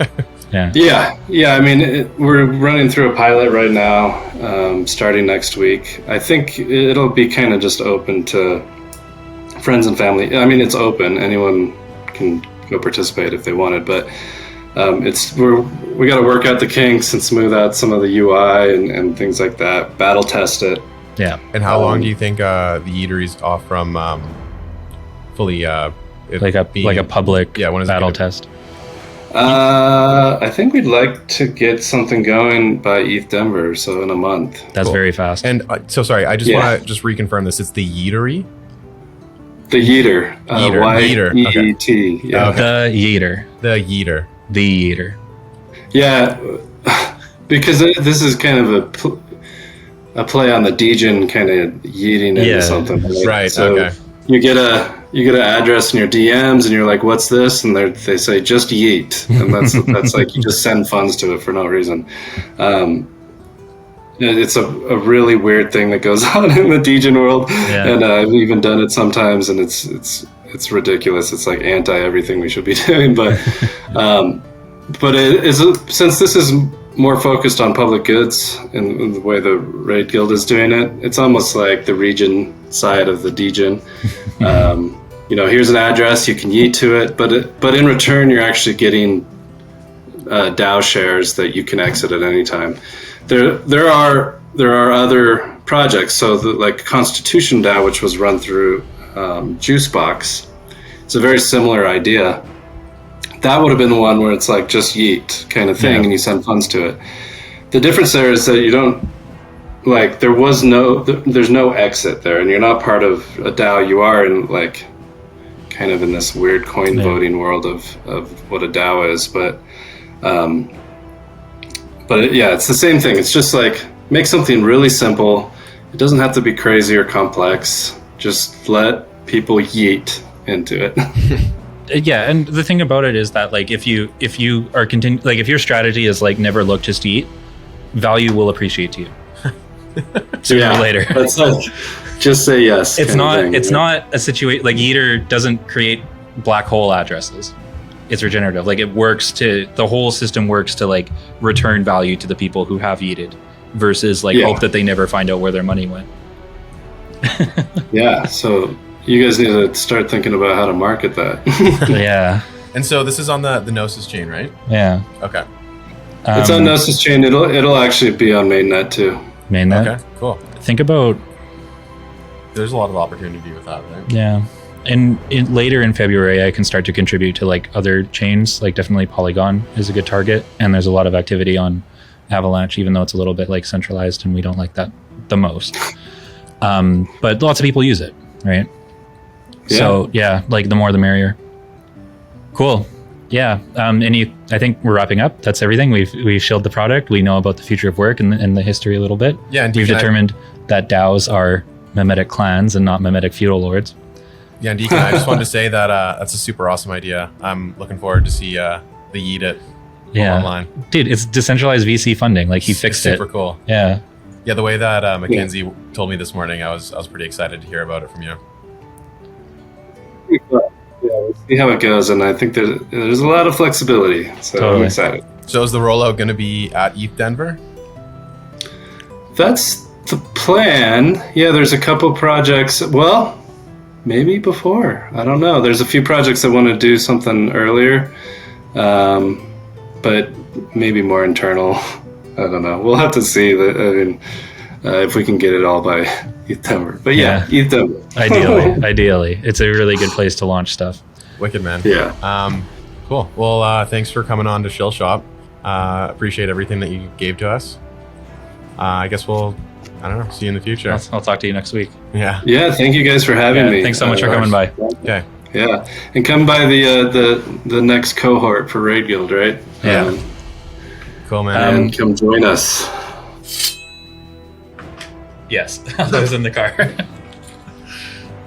Yeah. I mean, we're running through a pilot right now, starting next week. I think it'll be kind of just open to friends and family. I mean, it's open. Anyone can go participate if they wanted, but we got to work out the kinks and smooth out some of the UI and things like that. Battle test it. Yeah. And how long do you think the eatery's off from fully like a public battle test? I think we'd like to get something going by ETH Denver, so in a month. That's very fast. And so sorry, I just want to just reconfirm this. It's the Yeetery? The Yeeter. Yeeter. Y-E-E-T. Yeah. The Yeeter. The Yeeter. The Yeeter. Yeah, because this is kind of a play on the Degen kind of yeeting into something. Right. So okay. You get an address in your DMs, and you're like, "What's this?" And they say, "Just yeet," and that's like you just send funds to it for no reason. It's a really weird thing that goes on in the Degen world, and I've even done it sometimes, and it's ridiculous. It's like anti everything we should be doing, but it is since this is more focused on public goods in the way the RaidGuild is doing it. It's almost like the region side of the Degen. Here's an address, you can yeet to it, but in return, you're actually getting DAO shares that you can exit at any time. There are other projects. So like Constitution DAO, which was run through Juicebox, it's a very similar idea. That would have been the one where it's like just yeet kind of thing, and you send funds to it. The difference there is that you don't like there's no exit there, and you're not part of a DAO. You are in like kind of in this weird coin voting world of what a DAO is, but it's the same thing. It's just like make something really simple It doesn't have to be crazy or complex. Just let people yeet into it. Yeah, and the thing about it is that like if you are if your strategy is like never look, just eat, value will appreciate to you sooner or later. That's like just say yes. It's not a situation like Eater doesn't create black hole addresses. It's regenerative. Like the whole system works to like return value to the people who have yeeted versus like hope that they never find out where their money went. Yeah, so you guys need to start thinking about how to market that. Yeah. And so this is on the Gnosis chain, right? Yeah. Okay. It's on Gnosis chain. It'll actually be on mainnet too. Mainnet. Okay, cool. Think about. There's a lot of opportunity with that, right? Yeah. And later in February, I can start to contribute to like other chains. Like definitely Polygon is a good target, and there's a lot of activity on Avalanche, even though it's a little bit like centralized, and we don't like that the most. But lots of people use it, right? Yeah. So yeah, like the more the merrier. Cool. Yeah. I think we're wrapping up. That's everything. We've shilled the product. We know about the future of work and the history a little bit. Yeah. And we've determined that DAOs are memetic clans and not memetic feudal lords. Yeah, and Dekan, I just wanted to say that that's a super awesome idea. I'm looking forward to see the Yeet it online. Dude, it's decentralized VC funding. Like he fixed it. Super cool. Yeah. Yeah, the way that Mackenzie told me this morning, I was pretty excited to hear about it from you. Yeah, we'll see how it goes, and I think there's a lot of flexibility, so totally. I'm excited. So is the rollout going to be at ETH Denver? That's the plan. Yeah, there's a couple projects. Well, maybe before. I don't know. There's a few projects that want to do something earlier, but maybe more internal. I don't know. We'll have to see. If we can get it all by ETH Denver. But yeah, ETH Denver. Ideally. It's a really good place to launch stuff. Wicked, man. Yeah. Cool. Well, thanks for coming on to ShillShop. Appreciate everything that you gave to us. I guess we'll, see you in the future. I'll talk to you next week. Yeah. Yeah, thank you guys for having me. Thanks so much for coming by. Okay. Yeah. And come by the next cohort for RaidGuild, right? Yeah. Cool, man. And come join us. Yes, I was in the car.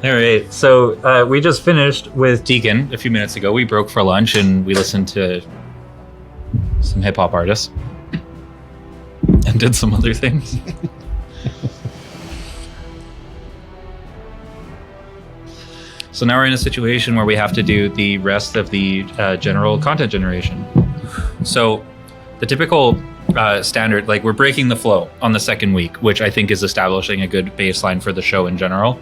All right, so we just finished with Dekan a few minutes ago. We broke for lunch and we listened to some hip hop artists and did some other things. So now we're in a situation where we have to do the rest of the general content generation. So the typical standard, like we're breaking the flow on the second week, which I think is establishing a good baseline for the show in general.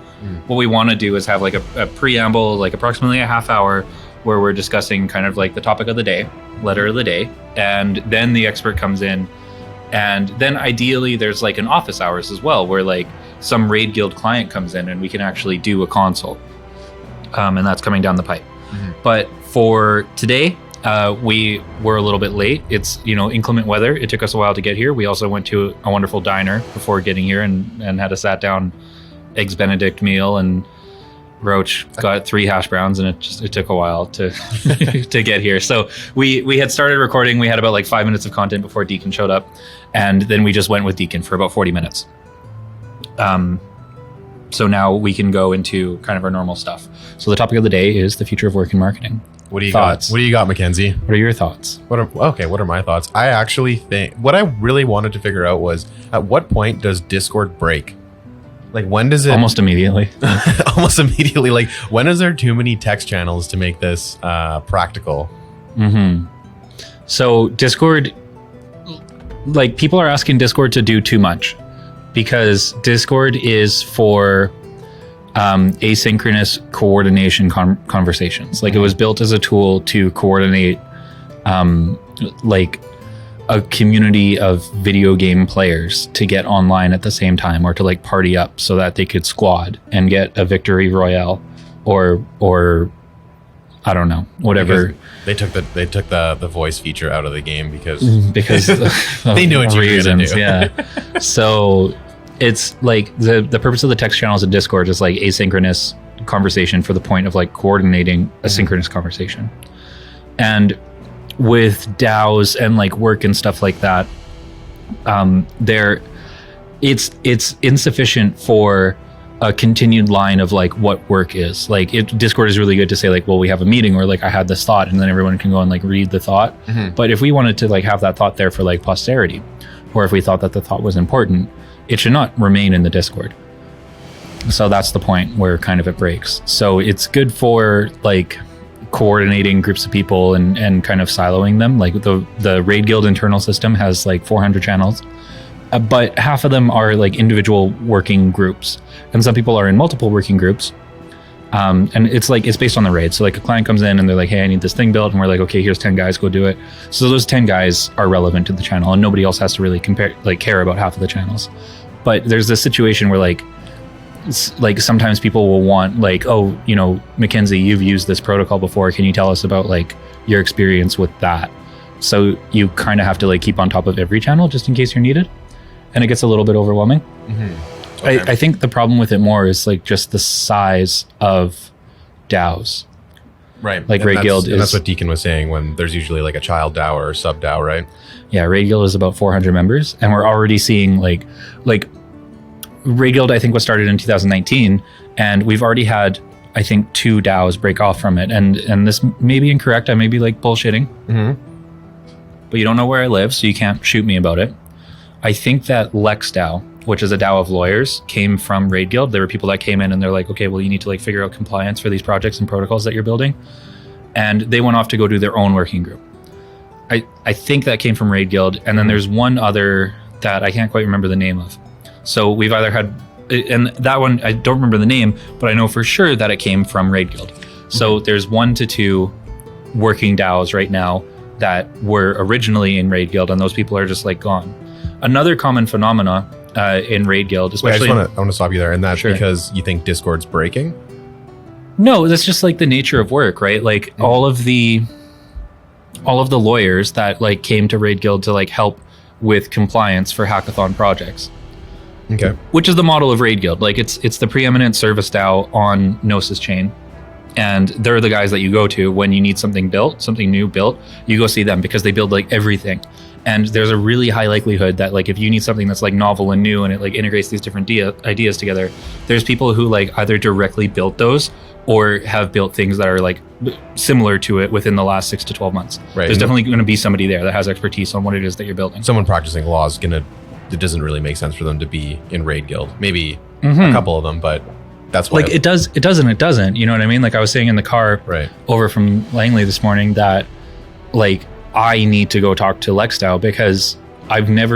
What we want to do is have like a preamble, like approximately a half hour, where we're discussing kind of like the topic of the day, letter of the day, and then the expert comes in, and then ideally there's like an office hours as well, where like some RaidGuild client comes in and we can actually do a consult, and that's coming down the pipe. But for today, we were a little bit late. It's, inclement weather. It took us a while to get here. We also went to a wonderful diner before getting here and had a sat down Eggs Benedict meal, and Roach got 3 hash browns, and it took a while to to get here. So we had started recording. We had about like 5 minutes of content before Dekan showed up, and then we just went with Dekan for about 40 minutes. So now we can go into kind of our normal stuff. So the topic of the day is the future of work in marketing. What do you got? What do you got, Mackenzie? What are your thoughts? What are my thoughts? I actually think what I really wanted to figure out was, at what point does Discord break? Like, when does it? Almost immediately. Almost immediately. Like, when is there too many text channels to make this practical? So Discord, like, people are asking Discord to do too much, because Discord is for asynchronous coordination conversations. Like, it was built as a tool to coordinate like a community of video game players to get online at the same time, or to like party up so that they could squad and get a victory royale or I don't know, whatever. Because they took the voice feature out of the game because they knew what you were gonna do. Yeah. So it's like the purpose of the text channels in Discord is like asynchronous conversation for the point of like coordinating a synchronous conversation. And with DAOs and like work and stuff like that, it's insufficient for a continued line of like what work is. Like Discord is really good to say like, well, we have a meeting or like I had this thought, and then everyone can go and like read the thought. But if we wanted to like have that thought there for like posterity, or if we thought that the thought was important, it should not remain in the Discord. So that's the point where kind of it breaks. So it's good for like coordinating groups of people and kind of siloing them. Like the RaidGuild internal system has like 400 channels, but half of them are like individual working groups, and some people are in multiple working groups. And it's based on the raid. So like a client comes in and they're like, hey, I need this thing built, and we're like, okay, here's 10 guys, go do it. So those 10 guys are relevant to the channel, and nobody else has to really care about half of the channels. But there's this situation where like sometimes people will want like, oh, you know, Mackenzie, you've used this protocol before, can you tell us about like your experience with that? So you kind of have to like keep on top of every channel just in case you're needed, and it gets a little bit overwhelming. Okay. I think the problem with it more is like just the size of DAOs. Right. Like RaidGuild is... that's what Dekan was saying, when there's usually like a child DAO or a sub DAO, right? Yeah, RaidGuild is about 400 members, and we're already seeing like RaidGuild, I think, was started in 2019, and we've already had, I think, 2 DAOs break off from it. And this may be incorrect. I may be like bullshitting, but you don't know where I live, so you can't shoot me about it. I think that LexDAO, which is a DAO of lawyers, came from RaidGuild. There were people that came in and they're like, okay, well, you need to like figure out compliance for these projects and protocols that you're building. And they went off to go do their own working group. I think that came from RaidGuild. And then there's one other that I can't quite remember the name of. So we've either had, and that one, I don't remember the name, but I know for sure that it came from RaidGuild. So there's 1 to 2 working DAOs right now that were originally in RaidGuild, and those people are just like gone. Another common phenomena in RaidGuild, especially... Wait, I want to stop you there. And that's because you think Discord's breaking? No, that's just like the nature of work, right? Like all of the lawyers that like came to RaidGuild to like help with compliance for hackathon projects. Okay. Which is the model of RaidGuild. Like it's the preeminent service DAO on Gnosis chain. And they're the guys that you go to when you need something built, something new built, you go see them because they build like everything. And there's a really high likelihood that like if you need something that's like novel and new and it like integrates these different ideas together, there's people who like either directly built those or have built things that are like similar to it within the last 6 to 12 months. Right. There's definitely going to be somebody there that has expertise on what it is that you're building. Someone practicing law is it doesn't really make sense for them to be in RaidGuild. Maybe a couple of them, but that's why. Like it doesn't. You know what I mean? Like I was saying in the car over from Langley this morning that like I need to go talk to LexDAO because I've been in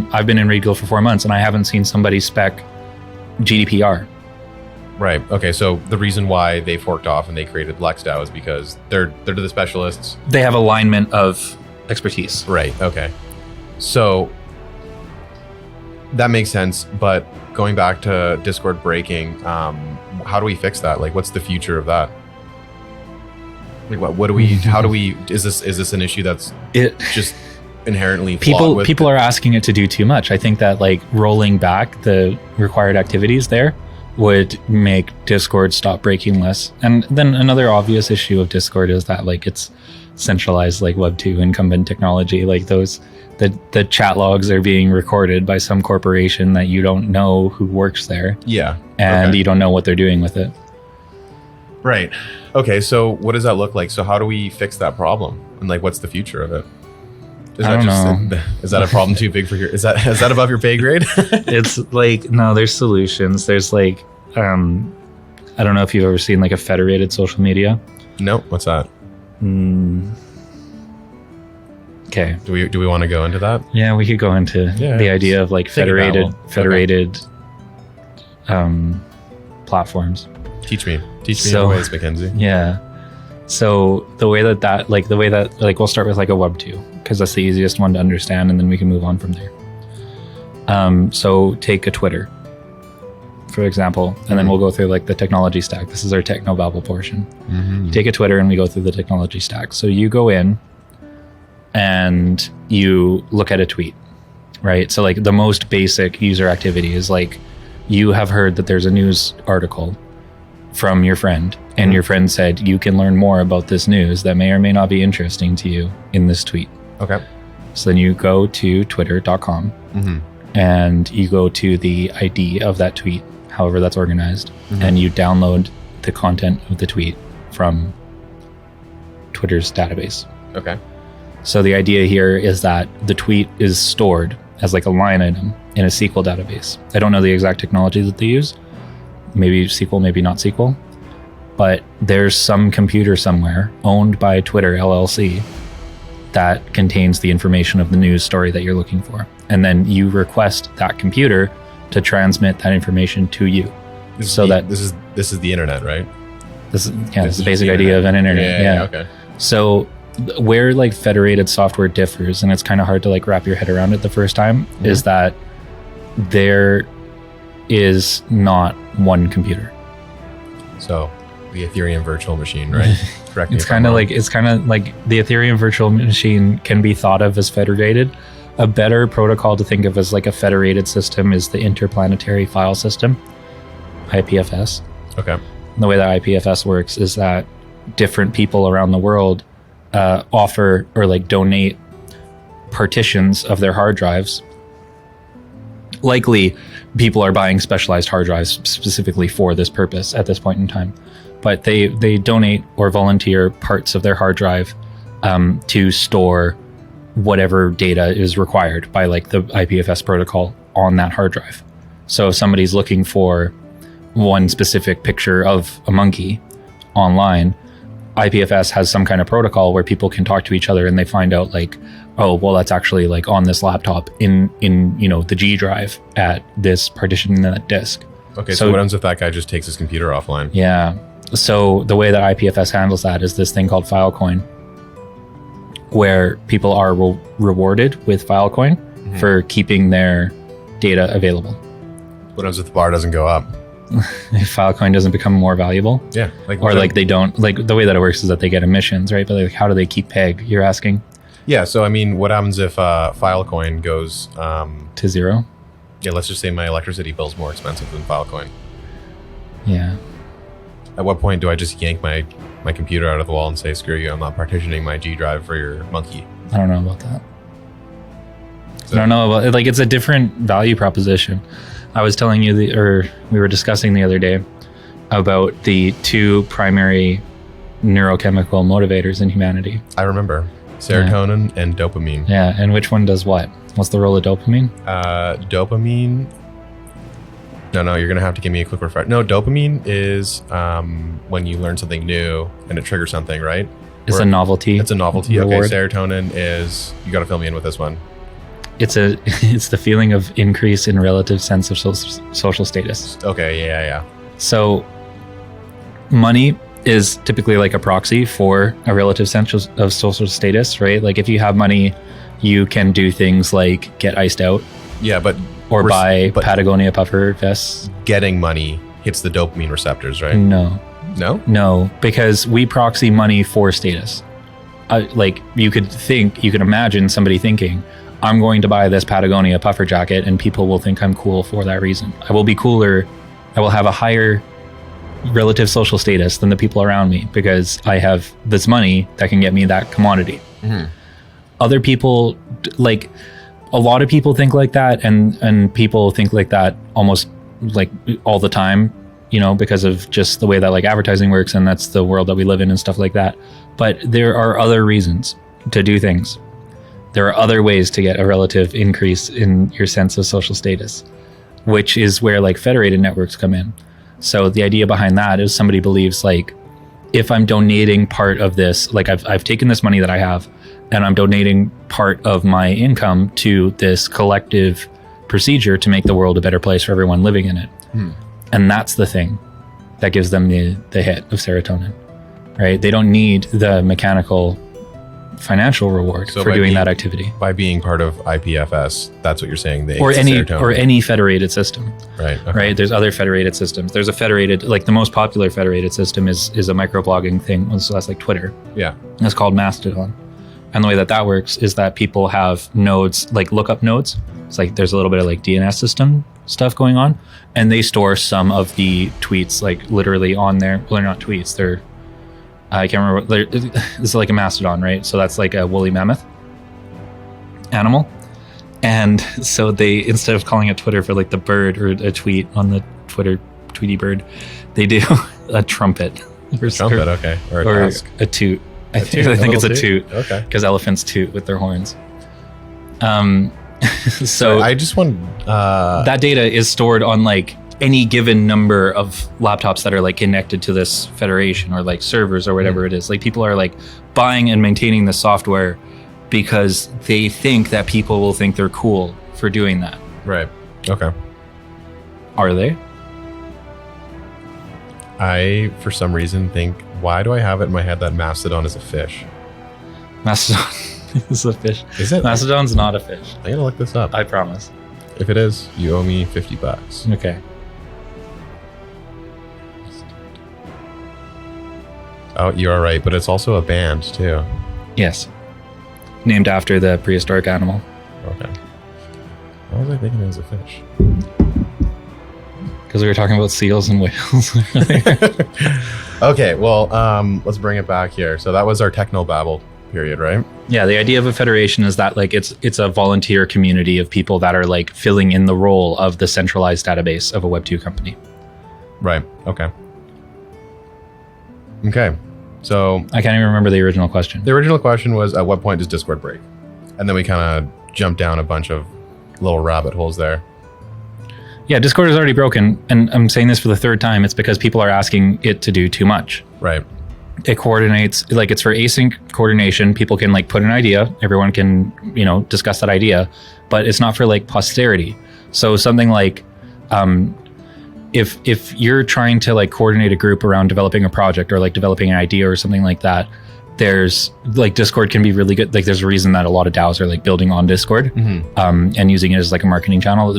RaidGuild for 4 months and I haven't seen somebody spec GDPR. Right. Okay. So the reason why they forked off and they created LexDAO is because they're the specialists. They have alignment of expertise. Right. Okay. So that makes sense. But going back to Discord breaking, how do we fix that? Like, what's the future of that? Like, what do we? How do we? Is this an issue that's just inherently flawed with people are asking it to do too much? I think that like rolling back the required activities there would make Discord stop breaking less. And then another obvious issue of Discord is that like it's centralized like Web2 incumbent technology. Like the chat logs are being recorded by some corporation that you don't know who works there. Yeah. And you don't know what they're doing with it. Right. Okay, so what does that look like? So how do we fix that problem? And like what's the future of it? I don't know. Is that a problem too big for is that above your pay grade? It's like, no, there's solutions. There's like I don't know if you've ever seen like a federated social media. No, what's that? Okay. Do we want to go into that? Yeah, we could go into the idea of like federated platforms. Teach me your ways, Mackenzie. Yeah. So the way that we'll start with like a Web2 because that's the easiest one to understand, and then we can move on from there. So take a Twitter, for example, and then we'll go through like the technology stack. This is our technobabble portion. Take a Twitter and we go through the technology stack. So you go in and you look at a tweet, right? So like the most basic user activity is like you have heard that there's a news article from your friend, and your friend said you can learn more about this news that may or may not be interesting to you in this tweet. Okay. So then you go to twitter.com and you go to the ID of that tweet, however that's organized, and you download the content of the tweet from Twitter's database. Okay. So the idea here is that the tweet is stored as like a line item in a SQL database. I don't know the exact technology that they use. Maybe SQL, maybe not SQL. But there's some computer somewhere owned by Twitter LLC that contains the information of the news story that you're looking for. And then you request that computer to transmit that information to you. This is the internet, right? This is the basic idea of an internet. Yeah. Okay. So where like federated software differs, and it's kind of hard to like wrap your head around it the first time, is that there is not one computer. So the Ethereum virtual machine, right? Correct me It's kind of like the Ethereum virtual machine can be thought of as federated. A better protocol to think of as like a federated system is the Interplanetary File System, IPFS. Okay. And the way that IPFS works is that different people around the world offer or like donate partitions of their hard drives. Likely, people are buying specialized hard drives specifically for this purpose at this point in time. But they donate or volunteer parts of their hard drive to store whatever data is required by like the IPFS protocol on that hard drive. So if somebody's looking for one specific picture of a monkey online, IPFS has some kind of protocol where people can talk to each other and they find out like, oh, well, that's actually like on this laptop in the G drive at this partition in that disk. Okay, so what happens if that guy just takes his computer offline? Yeah. So the way that IPFS handles that is this thing called Filecoin, where people are rewarded with Filecoin for keeping their data available. What happens if the bar doesn't go up? If Filecoin doesn't become more valuable? Yeah. They don't, like the way that it works is that they get emissions, right? But like, how do they keep peg, you're asking? Yeah, so I mean, what happens if Filecoin goes... to zero? Yeah, let's just say my electricity bill's more expensive than Filecoin. Yeah. At what point do I just yank my computer out of the wall and say, screw you, I'm not partitioning my G drive for your monkey? I don't know about that. I don't know about, like, it's a different value proposition. I was telling you, we were discussing the other day about the two primary neurochemical motivators in humanity. I remember. Serotonin and dopamine. Yeah, and which one does what? What's the role of dopamine? Dopamine... No, you're going to have to give me a quick refresh. No, dopamine is when you learn something new and it triggers something, right? It's a novelty. It's a novelty. reward. Okay, serotonin is... You got to fill me in with this one. It's the feeling of increase in relative sense of social status. Okay, yeah. So money is typically like a proxy for a relative sense of social status, right? Like if you have money, you can do things like get iced out. Yeah, but... Or buy Patagonia puffer vests. Getting money hits the dopamine receptors, right? No, No, because we proxy money for status. Like you could imagine somebody thinking, I'm going to buy this Patagonia puffer jacket and people will think I'm cool for that reason. I will be cooler. I will have a higher relative social status than the people around me because I have this money that can get me that commodity. Other people, like a lot of people think like that, and people think like that almost like all the time, because of just the way that like advertising works, and that's the world that we live in and stuff like that. But there are other reasons to do things. There are other ways to get a relative increase in your sense of social status, which is where like federated networks come in. So the idea behind that is somebody believes like, if I'm donating part of this, like I've taken this money that I have and I'm donating part of my income to this collective procedure to make the world a better place for everyone living in it. And that's the thing that gives them the hit of serotonin, right? They don't need the mechanical financial reward for doing that activity. By being part of IPFS, that's what you're saying. Or any federated system. Right. Okay. Right. There's other federated systems. There's a federated, like the most popular federated system is a microblogging thing. So that's like Twitter. Yeah. It's called Mastodon. And the way that works is that people have nodes, like lookup nodes. It's like there's a little bit of like DNS system stuff going on, and they store some of the tweets like literally on there. Well, they're not tweets. They're, I can't remember. This is like a mastodon, right? So that's like a woolly mammoth animal. And so they, instead of calling it Twitter for like the bird or a tweet on the Twitter Tweety bird, they do a trumpet. Trumpet, okay. Or tusk. A toot. I think it's a toot. Okay. Because elephants toot with their horns. So I just want that data is stored on like any given number of laptops that are like connected to this federation or like servers or whatever it is. Like people are like buying and maintaining the software because they think that people will think they're cool for doing that. Right. Okay. Are they? I, for some reason, think, why do I have it in my head that Mastodon is a fish? Mastodon is a fish. Is it? Mastodon's not a fish. I'm gonna look this up. I promise. If it is, you owe me $50. Okay. Oh, you are right, but it's also a band too. Yes. Named after the prehistoric animal. Okay. Why was I thinking it was a fish? Because we were talking about seals and whales. Okay, well, let's bring it back here. So that was our technobabble period, right? Yeah, the idea of a federation is that like it's a volunteer community of people that are like filling in the role of the centralized database of a Web2 company. Right. Okay. Okay. So I can't even remember the original question. the original question was, at what point does Discord break? And then we kind of jumped down a bunch of little rabbit holes there. Yeah, Discord is already broken, and I'm saying this for the third time. It's because people are asking it to do too much. Right. It coordinates, like it's for async coordination. People can like put an idea, everyone can, discuss that idea, but it's not for like posterity. So something like, if you're trying to like coordinate a group around developing a project or like developing an idea or something like that, there's like Discord can be really good. Like there's a reason that a lot of DAOs are like building on Discord and using it as like a marketing channel.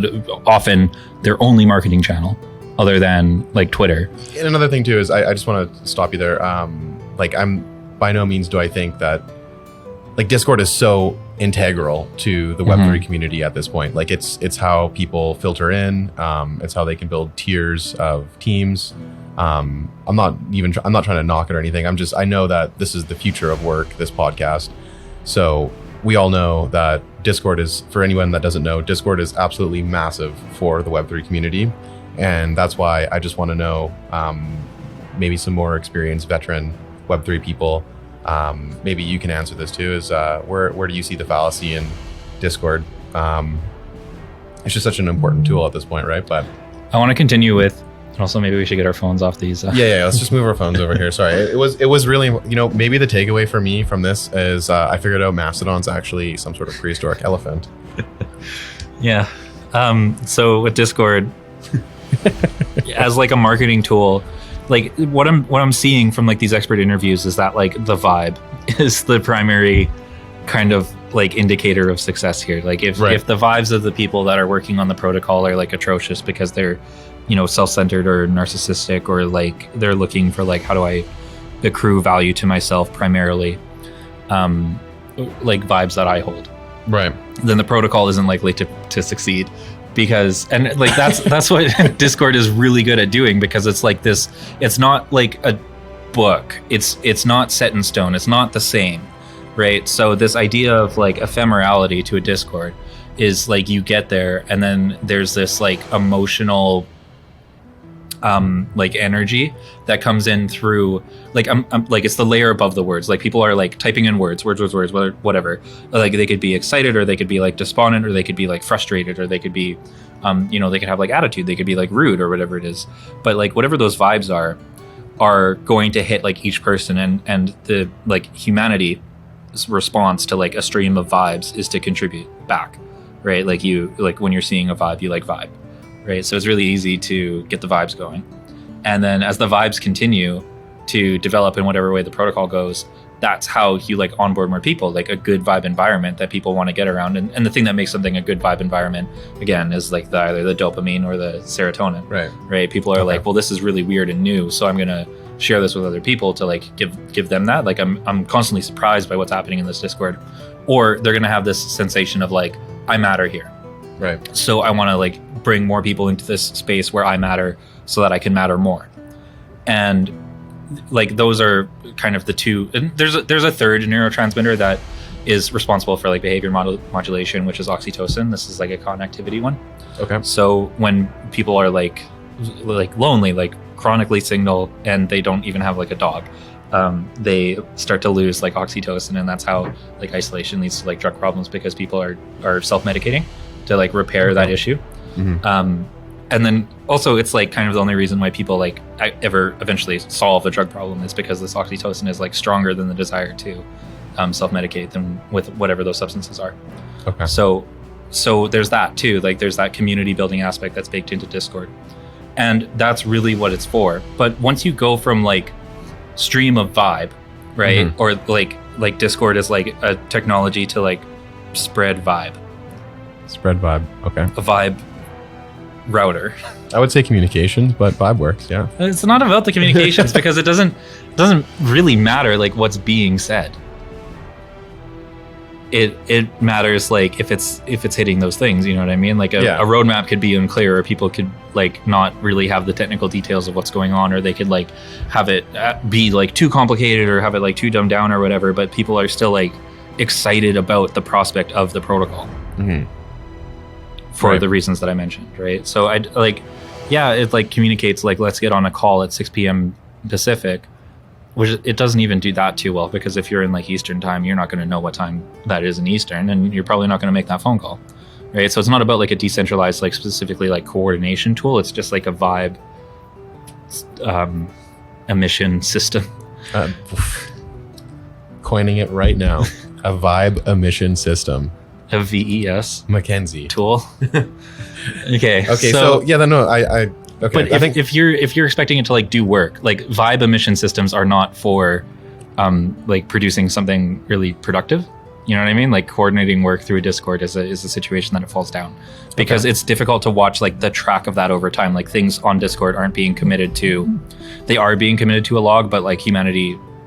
Often their only marketing channel other than like Twitter. And another thing too is I just want to stop you there. Like I'm by no means do I think that like Discord is so integral to the Web3 community at this point. Like it's how people filter in. It's how they can build tiers of teams. I'm not trying to knock it or anything. I know that this is the future of work, this podcast. So we all know that Discord is, for anyone that doesn't know, Discord is absolutely massive for the Web3 community. And that's why I just want to know, maybe some more experienced veteran Web3 people. Maybe you can answer this too, is where do you see the fallacy in Discord? It's just such an important tool at this point, right? But I want to continue with, also maybe we should get our phones off these. Yeah, let's just move our phones over here. Sorry, it was really, maybe the takeaway for me from this is I figured out Mastodon's actually some sort of prehistoric elephant. Yeah. So with Discord, as like a marketing tool, like what I'm seeing from like these expert interviews is that like the vibe is the primary kind of like indicator of success here. Like if the vibes of the people that are working on the protocol are like atrocious because they're self-centered or narcissistic, or like they're looking for like, how do I accrue value to myself primarily, like vibes that I hold, right, then the protocol isn't likely to succeed. Because, and like that's what Discord is really good at doing, because it's like this, it's not like a book, it's not set in stone, it's not the same, right? So this idea of like ephemerality to a Discord is like you get there and then there's this like emotional like energy that comes in through like I'm like it's the layer above the words. Like people are like typing in words, whatever. Like they could be excited, or they could be like despondent, or they could be like frustrated, or they could be they could have like attitude, they could be like rude or whatever it is. But like whatever those vibes are going to hit like each person, and the like humanity's response to like a stream of vibes is to contribute back, right? Like you, like when you're seeing a vibe, you like vibe. Right, so it's really easy to get the vibes going. And then as the vibes continue to develop in whatever way the protocol goes, that's how you like onboard more people, like a good vibe environment that people want to get around. And the thing that makes something a good vibe environment, again, is like either the dopamine or the serotonin. Right. People are like, well, this is really weird and new, so I'm gonna share this with other people to like give them that. Like I'm constantly surprised by what's happening in this Discord. Or they're gonna have this sensation of like, I matter here. Right. So I want to like bring more people into this space where I matter, so that I can matter more. And like those are kind of the two. And there's a third neurotransmitter that is responsible for like behavior modulation, which is oxytocin. This is like a connectivity one. Okay. So when people are like lonely, like chronically single, and they don't even have like a dog, they start to lose like oxytocin, and that's how like isolation leads to like drug problems, because people are self-medicating to like repair that issue. And then also it's like kind of the only reason why people like ever eventually solve a drug problem is because this oxytocin is like stronger than the desire to self-medicate than with whatever those substances are. Okay. So there's that too. Like there's that community building aspect that's baked into Discord, and that's really what it's for. But once you go from like stream of vibe, right, or like Discord is like a technology to like spread vibe. Spread vibe. Okay. A vibe router. I would say communications, but vibe works. Yeah. It's not about the communications because it doesn't really matter like what's being said. It matters like if it's hitting those things, you know what I mean? Like a roadmap could be unclear, or people could like not really have the technical details of what's going on, or they could like have it be like too complicated or have it like too dumbed down or whatever, but people are still like excited about the prospect of the protocol for the reasons that I mentioned, right? So I like, yeah, it like communicates like, let's get on a call at 6 p.m. Pacific, which it doesn't even do that too well, because if you're in like Eastern time, you're not going to know what time that is in Eastern, and you're probably not going to make that phone call, right? So it's not about like a decentralized, like specifically like coordination tool. It's just like a vibe emission system. Coining it right now. A vibe emission system. A VES Mackenzie tool. Okay. So yeah, no, I okay. But if you're expecting it to like do work, like vibe emission systems are not for like producing something really productive. You know what I mean? Like coordinating work through a Discord is a situation that it falls down, because it's difficult to watch like the track of that over time. Like things on Discord aren't being committed to, they are being committed to a log, but like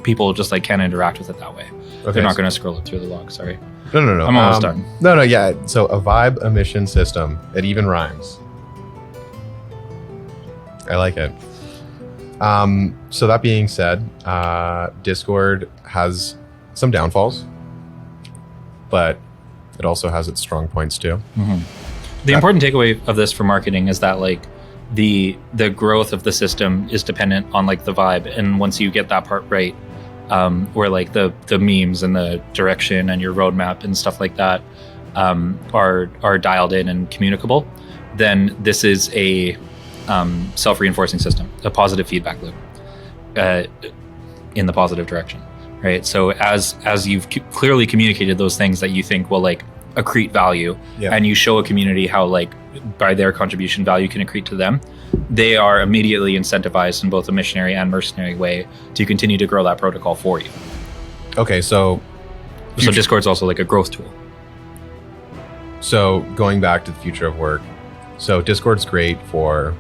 people just like can't interact with it that way. Okay, they're not going to scroll it through the log. Sorry. No. I'm almost done. No. Yeah. So a vibe emission system. It even rhymes. I like it. So that being said, Discord has some downfalls, but it also has its strong points too. The important takeaway of this for marketing is that like the growth of the system is dependent on like the vibe, and once you get that part right, where like the memes and the direction and your roadmap and stuff like that are dialed in and communicable, then this is a self-reinforcing system, a positive feedback loop in the positive direction, right? So as you've clearly communicated those things that you think will like accrete value, and you show a community how like by their contribution value can accrete to them, they are immediately incentivized in both a missionary and mercenary way to continue to grow that protocol for you. Okay, so Discord's also like a growth tool. So going back to the future of work, so Discord's great for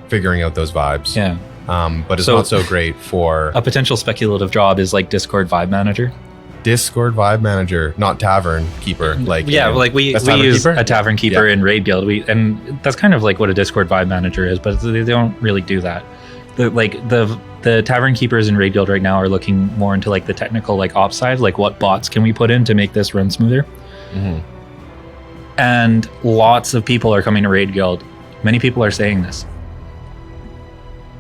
figuring out those vibes. Yeah. But it's not so great for a potential speculative job is like Discord Vibe Manager. Discord Vibe Manager, not Tavern Keeper. Like like we use a Tavern Keeper in RaidGuild. And that's kind of like what a Discord Vibe Manager is, but they don't really do that. The Tavern Keepers in RaidGuild right now are looking more into like the technical like ops side, like what bots can we put in to make this run smoother. And lots of people are coming to RaidGuild. Many people are saying this.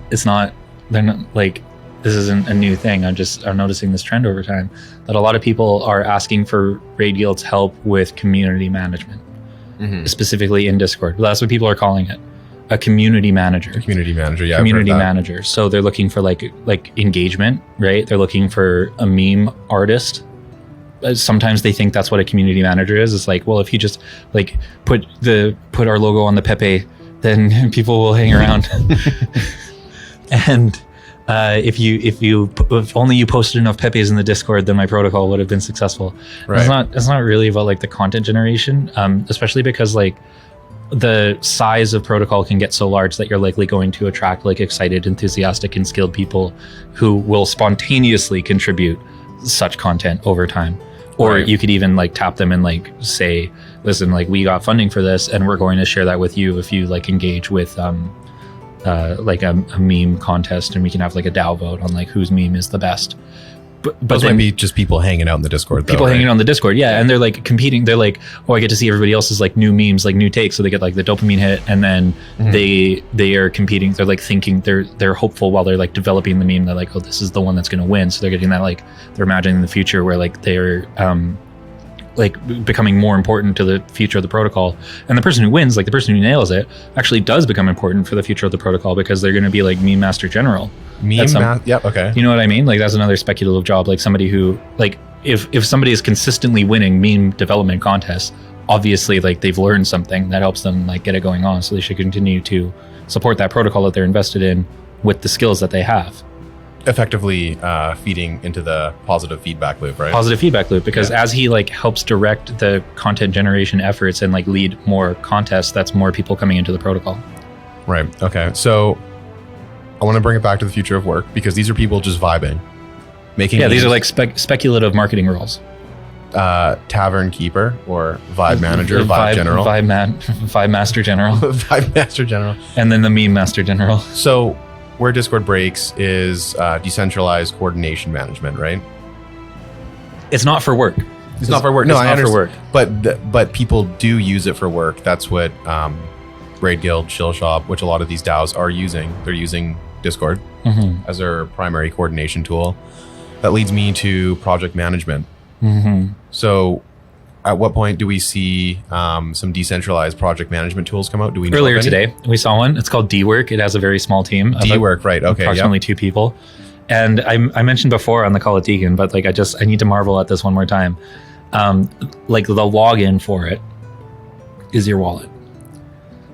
They're not like, this isn't a new thing. I'm noticing this trend over time that a lot of people are asking for RaidGuild's help with community management, specifically in Discord. That's what people are calling it, a community manager. A community manager, yeah. Community manager. So they're looking for like engagement, right? They're looking for a meme artist. Sometimes they think that's what a community manager is. It's like, well, if you just like put our logo on the Pepe, then people will hang around. And if only you posted enough Pepes in the Discord, then my protocol would have been successful. Right. It's not really about like the content generation, especially because like the size of protocol can get so large that you're likely going to attract like excited, enthusiastic, and skilled people who will spontaneously contribute such content over time. Or you could even like tap them and like say, listen, like we got funding for this and we're going to share that with you if you like engage with like a meme contest, and we can have like a DAO vote on like whose meme is the best. but those then might be just people hanging out in the Discord. People though, hanging right? out on the Discord, yeah, and they're like competing. They're like, oh, I get to see everybody else's like new memes, like new takes, so they get like the dopamine hit, and then they are competing. They're like thinking they're hopeful while they're like developing the meme. They're like, oh, this is the one that's going to win. So they're getting that like they're imagining the future where like they're like becoming more important to the future of the protocol. And the person who wins, like the person who nails it, actually does become important for the future of the protocol because they're going to be like meme master general. Yep. Okay. You know what I mean? Like that's another speculative job. Like somebody who like if somebody is consistently winning meme development contests, obviously like they've learned something that helps them like get it going on. So they should continue to support that protocol that they're invested in with the skills that they have. Effectively feeding into the positive feedback loop, right? Positive feedback loop, because as he like helps direct the content generation efforts and like lead more contests, that's more people coming into the protocol. Right. Okay. So I want to bring it back to the future of work because these are people just vibing, making. Yeah, these are like speculative marketing roles. Tavern keeper or vibe manager, vibe general, vibe master general, vibe master general, and then the meme master general. So where Discord breaks is decentralized coordination management, right? It's not for work. It's not for work. No, I understand. For work. But people do use it for work. That's what RaidGuild, ShillShop, which a lot of these DAOs are using. They're using Discord as their primary coordination tool. That leads me to project management. So at what point do we see some decentralized project management tools come out? Do we know Earlier of any? today, we saw one. It's called D-Work. It has a very small team. D-Work, right. Okay. Approximately 2 people. And I mentioned before on the call at Dekan, but like I need to marvel at this one more time. Like the login for it is your wallet.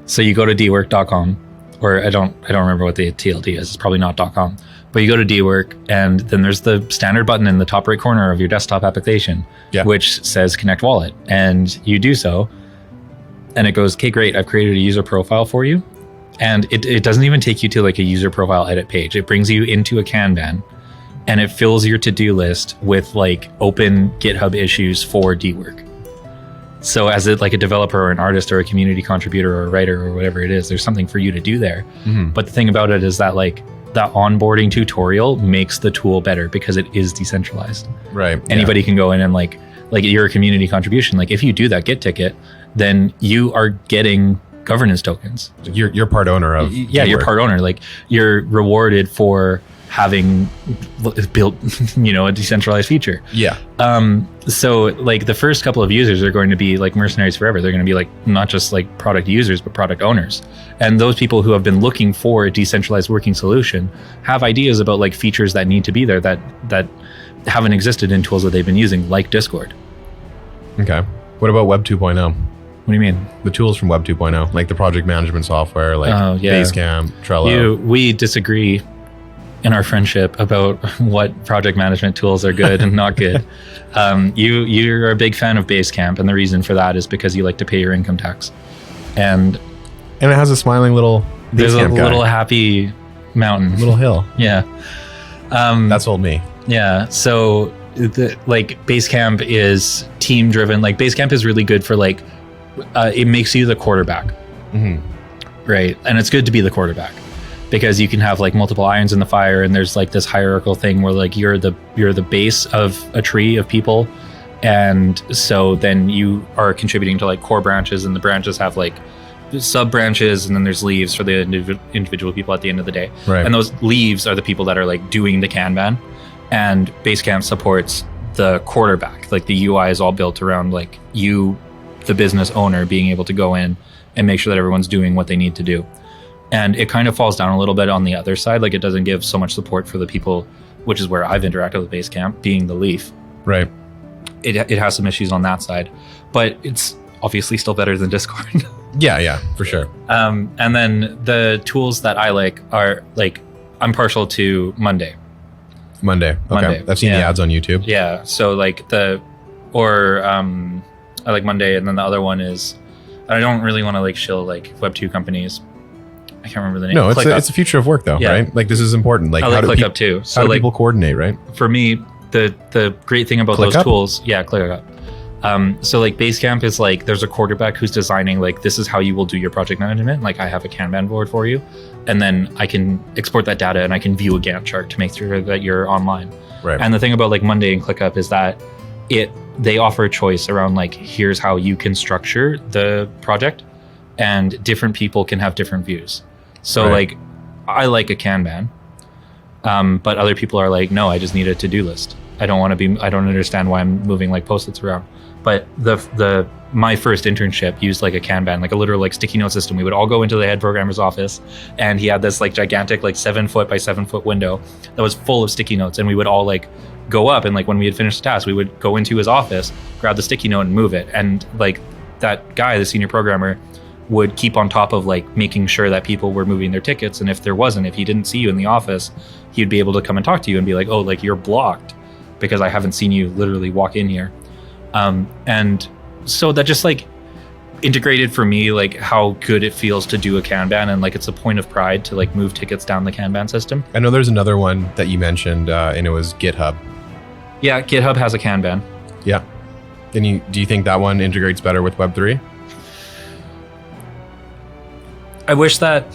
So you go to dwork.com, or I don't remember what the TLD is. It's probably not .com. But you go to DWork, and then there's the standard button in the top right corner of your desktop application, which says Connect Wallet. And you do so, and it goes, okay, great, I've created a user profile for you. And it doesn't even take you to like a user profile edit page. It brings you into a Kanban, and it fills your to-do list with like open GitHub issues for DWork. So as like a developer or an artist or a community contributor or a writer or whatever it is, there's something for you to do there. But the thing about it is that like, that onboarding tutorial makes the tool better because it is decentralized. Right. Anybody can go in and like you're a community contribution. Like if you do that Git ticket, then you are getting governance tokens. You're part owner of. Yeah, you're part owner. Like you're rewarded for having built, a decentralized feature. Yeah. So like the first couple of users are going to be like mercenaries forever. They're going to be like not just like product users, but product owners. And those people who have been looking for a decentralized working solution have ideas about like features that need to be there that haven't existed in tools that they've been using, like Discord. Okay. What about Web 2.0? What do you mean? The tools from Web 2.0, like the project management software, like Basecamp, Trello. We disagree in our friendship about what project management tools are good and not good. You're a big fan of Basecamp, and the reason for that is because you like to pay your income tax. And it has a smiling little there's a little happy mountain. Little hill. Yeah. That sold me. Yeah. So like Basecamp is team driven. Like Basecamp is really good for like, it makes you the quarterback. Right. And it's good to be the quarterback, because you can have like multiple irons in the fire, and there's like this hierarchical thing where like you're the base of a tree of people, and so then you are contributing to like core branches, and the branches have like sub branches, and then there's leaves for the individual people at the end of the day. Right. And those leaves are the people that are like doing the Kanban, and Basecamp supports the quarterback. Like the UI is all built around like you, the business owner, being able to go in and make sure that everyone's doing what they need to do. And it kind of falls down a little bit on the other side. Like it doesn't give so much support for the people, which is where I've interacted with Basecamp, being the leaf. Right. It has some issues on that side, but it's obviously still better than Discord. Yeah, for sure. And then the tools that I like are like, I'm partial to Monday. Okay. I've seen the ads on YouTube. Yeah. So like I like Monday, and then the other one is, I don't really want to like shill like Web2 companies. I can't remember the name. No, it's the future of work though, right? Like this is important. Like I like ClickUp too. So how do like, people coordinate, right? For me, the great thing about those tools, ClickUp. So like Basecamp is like, there's a quarterback who's designing like, this is how you will do your project management. Like I have a Kanban board for you, and then I can export that data and I can view a Gantt chart to make sure that you're online. Right. And the thing about like Monday and ClickUp is that they offer a choice around like, here's how you can structure the project, and different people can have different views. So like, I like a Kanban, but other people are like, no, I just need a to-do list. I don't understand why I'm moving like Post-its around. But my first internship used like a Kanban, like a literal like sticky note system. We would all go into the head programmer's office, and he had this like gigantic like 7 foot by 7 foot window that was full of sticky notes, and we would all like go up, and like when we had finished the task, we would go into his office, grab the sticky note and move it. And like that guy, the senior programmer, would keep on top of like making sure that people were moving their tickets. And if he didn't see you in the office, he'd be able to come and talk to you and be like, oh, like you're blocked because I haven't seen you literally walk in here. And so that just like integrated for me, like how good it feels to do a Kanban, and like it's a point of pride to like move tickets down the Kanban system. I know there's another one that you mentioned, and it was GitHub. Yeah, GitHub has a Kanban. Yeah. And do you think that one integrates better with Web3? I wish that,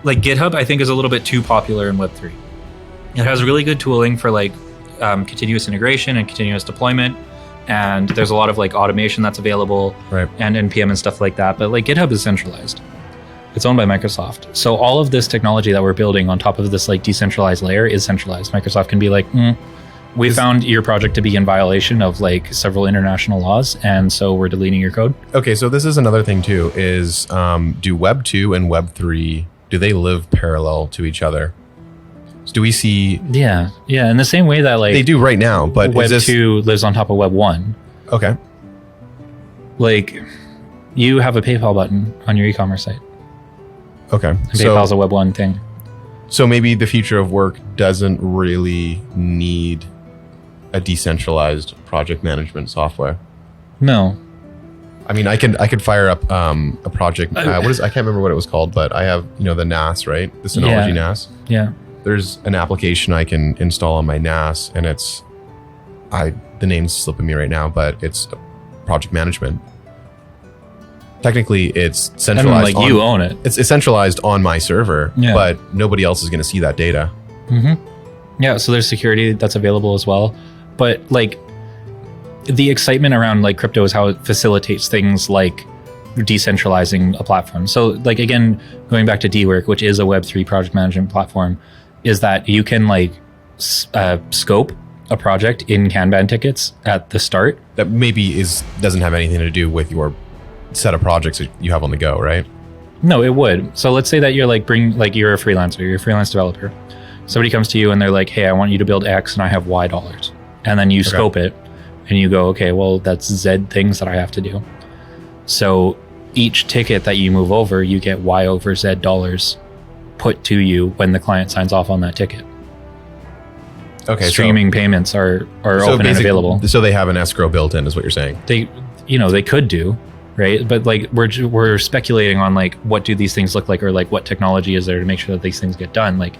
like GitHub, I think is a little bit too popular in Web3. It has really good tooling for like continuous integration and continuous deployment. And there's a lot of like automation that's available, right, and NPM and stuff like that. But like GitHub is centralized. It's owned by Microsoft. So all of this technology that we're building on top of this like decentralized layer is centralized. Microsoft can be like, we found your project to be in violation of like several international laws, and so we're deleting your code. Okay, so this is another thing too, is do Web 2 and Web 3, do they live parallel to each other? So do we see... Yeah, in the same way that like... They do right now, but Web 2 lives on top of Web 1. Okay. Like, you have a PayPal button on your e-commerce site. Okay. And PayPal's a Web 1 thing. So maybe the future of work doesn't really need a decentralized project management software. No. I mean, I could fire up a project. I can't remember what it was called, but I have the NAS, right? The Synology NAS. Yeah. There's an application I can install on my NAS, and the name's slipping me right now, but it's project management. Technically, it's centralized. Like you own it. It's centralized on my server, but nobody else is going to see that data. Mm-hmm. Yeah. So there's security that's available as well, but like the excitement around like crypto is how it facilitates things like decentralizing a platform. So like again, going back to DWork, which is a Web3 project management platform, is that you can like scope a project in Kanban tickets at the start. That maybe doesn't have anything to do with your set of projects that you have on the go, right? No, it would. So let's say that you're like you're a freelancer, you're a freelance developer. Somebody comes to you and they're like, hey, I want you to build X and I have Y dollars. And then you scope it and you go, okay, well, that's Z things that I have to do. So each ticket that you move over, you get Y over Z dollars put to you when the client signs off on that ticket. Okay. Streaming payments are open and available. So they have an escrow built in, is what you're saying? They could do, right? But like we're speculating on like what do these things look like, or like what technology is there to make sure that these things get done. Like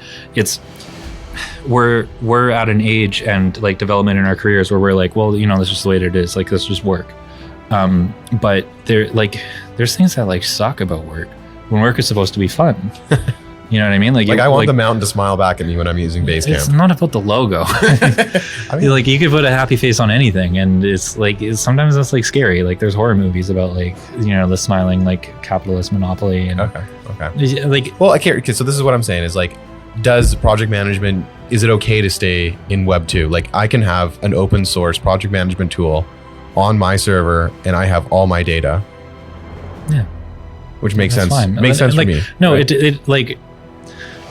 we're at an age and like development in our careers where we're like, well, this is just the way it is. Like this just work. But there's things that like suck about work when work is supposed to be fun. You know what I mean? Like I want the mountain to smile back at me when I'm using Basecamp. It's not about the logo. I mean, like you could put a happy face on anything, and it's like sometimes that's like scary. Like there's horror movies about like the smiling like capitalist monopoly. And okay. Like, well, I can't. So this is what I'm saying is like, does project management, is it okay to stay in Web 2? Like I can have an open source project management tool on my server, and I have all my data. Yeah. Which makes sense. Fine. Makes sense for me. No, right? it like.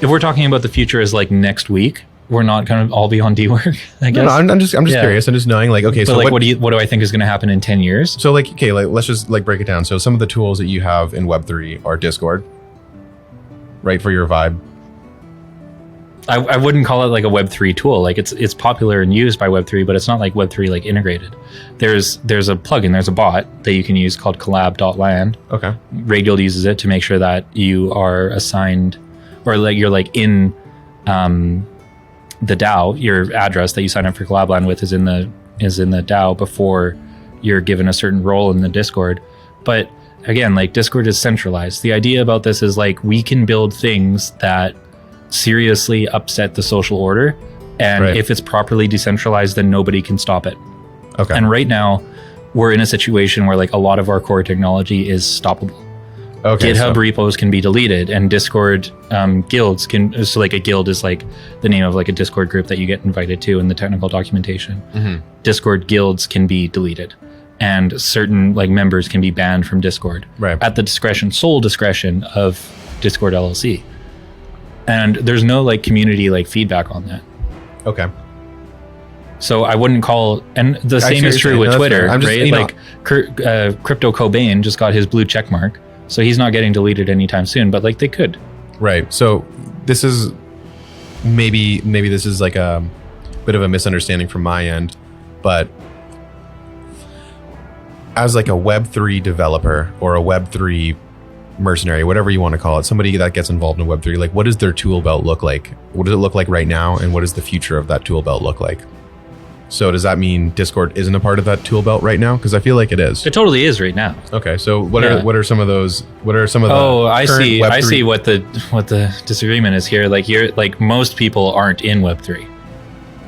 If we're talking about the future as like next week, we're not going to all be on DWork, I guess. No, I'm just curious. I'm just knowing like, okay, so like what do I think is going to happen in 10 years? So like, okay, like let's just like break it down. So some of the tools that you have in Web3 are Discord, right? For your vibe. I wouldn't call it like a Web3 tool. Like it's popular and used by Web3, but it's not like Web3 like integrated. There's a plugin, there's a bot that you can use called collab.land. Okay. RaidGuild uses it to make sure that you are assigned, or like you're like in the DAO, your address that you sign up for CollabLand with is in the DAO before you're given a certain role in the Discord. But again, like Discord is centralized. The idea about this is like we can build things that seriously upset the social order, and if it's properly decentralized, then nobody can stop it. Okay. And right now we're in a situation where like a lot of our core technology is stoppable. Okay, GitHub repos can be deleted, and Discord guilds can. So like a guild is like the name of like a Discord group that you get invited to in the technical documentation. Discord guilds can be deleted, and certain like members can be banned from Discord at the sole discretion of Discord LLC. And there's no like community like feedback on that. Okay. So I wouldn't call, and the same is true with Twitter, right? Like Crypto Cobain just got his blue check mark. So he's not getting deleted anytime soon, but like they could. Right. So this is maybe this is like a bit of a misunderstanding from my end, but as like a Web3 developer or a Web3 mercenary, whatever you want to call it, somebody that gets involved in Web3, like what does their tool belt look like? What does it look like right now? And what does the future of that tool belt look like? So does that mean Discord isn't a part of that tool belt right now? Because I feel like it is. It totally is right now. Okay, so what are some of those? What are some of the? Oh, I see. Web3? I see what the disagreement is here. Like you're like most people aren't in Web3,